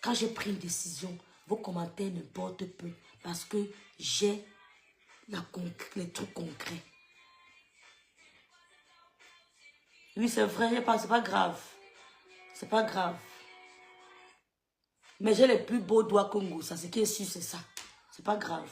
Speaker 1: Quand j'ai pris une décision, vos commentaires n'importe peu, parce que j'ai les trucs concrets. Oui, c'est vrai, c'est pas grave. C'est pas grave. Mais j'ai les plus beaux doigts Congo, ça, ce qui est sûr, c'est ça. C'est pas grave.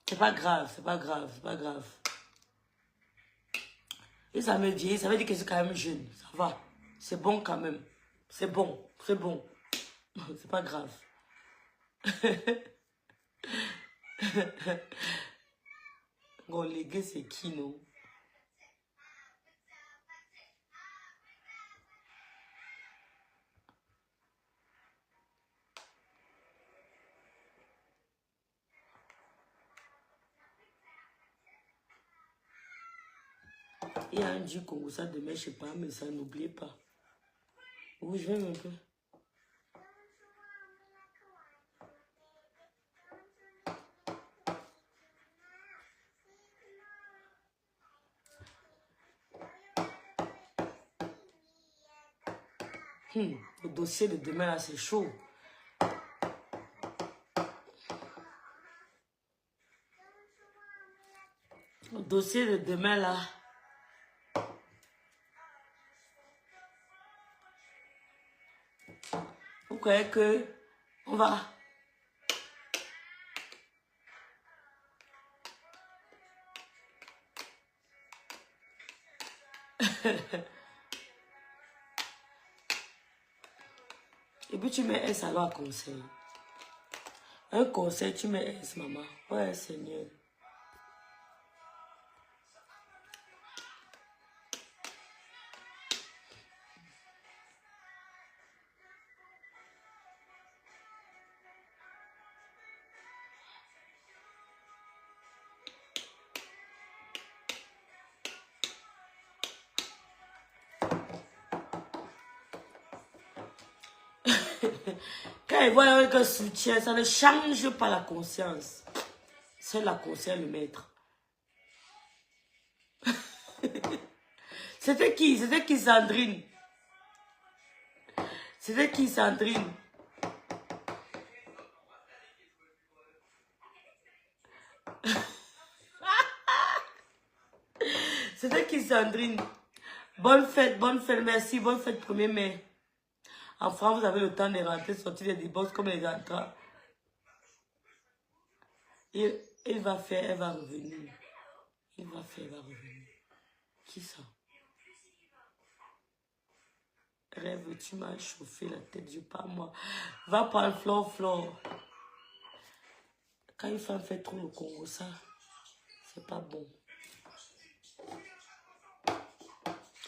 Speaker 1: C'est pas grave, c'est pas grave, c'est pas grave. Et ça me vieillit, ça veut dire que c'est quand même jeune. Ça va. C'est bon quand même. C'est bon, c'est bon. C'est pas grave. Bon, les gars, c'est qui, non? Il y a un du Congo, ça demain, je sais pas, mais ça n'oubliez pas. Oui, je vais un peu. Le dossier de demain, là, c'est chaud. Le dossier de demain, là. Vous croyez que on va... Et puis tu mets S alors à conseil. Un conseil, tu mets S, maman. Ouais, Seigneur. Quand ils voient avec un soutien, ça ne change pas la conscience. C'est la conscience le maître. C'était qui? C'était qui, Sandrine? C'était qui, Sandrine? C'était qui, Sandrine? Bonne fête, merci, bonne fête 1er mai. En France, vous avez le temps de rentrer, sortir des boss comme les entrants. Il va faire, elle va revenir. Il va faire, elle va revenir. Qui ça? Rêve, tu m'as chauffé la tête, je pas moi. Va prendre Flore. Quand une femme fait trop le Congo, ça, c'est pas bon.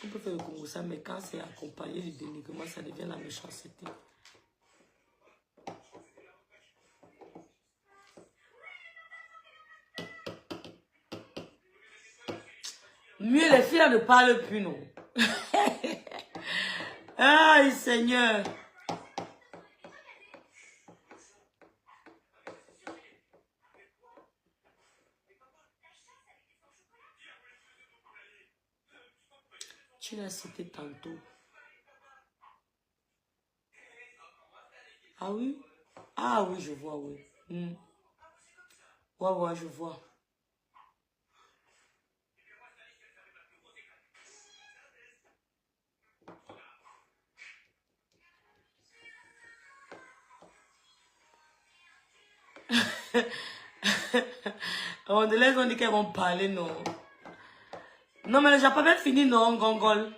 Speaker 1: On peut faire le Congo, ça, mais quand c'est accompagné du dénigrement, ça devient la méchanceté. Mieux les filles ne parlent plus, non. Aïe, Seigneur. Tu l'as cité tantôt. Ah oui? Ah oui, je vois, oui. Ouais, je vois. On dit qu'elles vont parler, non. Non, mais j'ai pas bien fini, non, Gongol.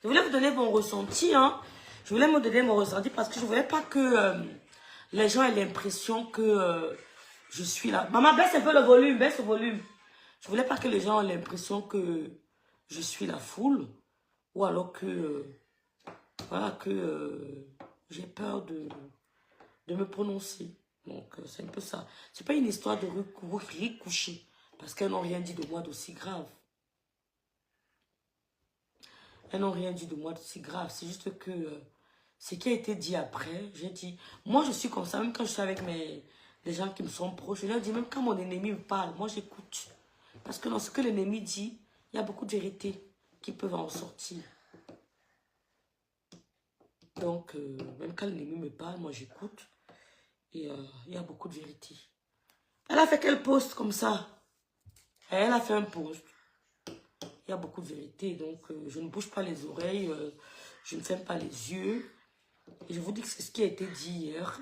Speaker 1: Je voulais vous donner mon ressenti, hein. Je voulais vous donner mon ressenti parce que je voulais pas que les gens aient l'impression que Je suis là. Maman, baisse un peu le volume, baisse le volume. Je voulais pas que les gens aient l'impression que je suis la foule. Ou alors que, voilà, que j'ai peur de me prononcer. Donc, c'est un peu ça. C'est pas une histoire de recoucher. Parce qu'elles n'ont rien dit de moi d'aussi grave. Elles n'ont rien dit de moi d'aussi grave. C'est juste que ce qui a été dit après, j'ai dit, moi je suis comme ça, même quand je suis avec les gens qui me sont proches, je leur dis, même quand mon ennemi me parle, moi j'écoute. Parce que dans ce que l'ennemi dit, il y a beaucoup de vérités qui peuvent en sortir. Donc, même quand l'ennemi me parle, moi j'écoute. Et il y a beaucoup de vérités. Elle a fait quel post comme ça? Elle a fait un post. Il y a beaucoup de vérité, donc je ne bouge pas les oreilles, je ne ferme pas les yeux. Et je vous dis que c'est ce qui a été dit hier.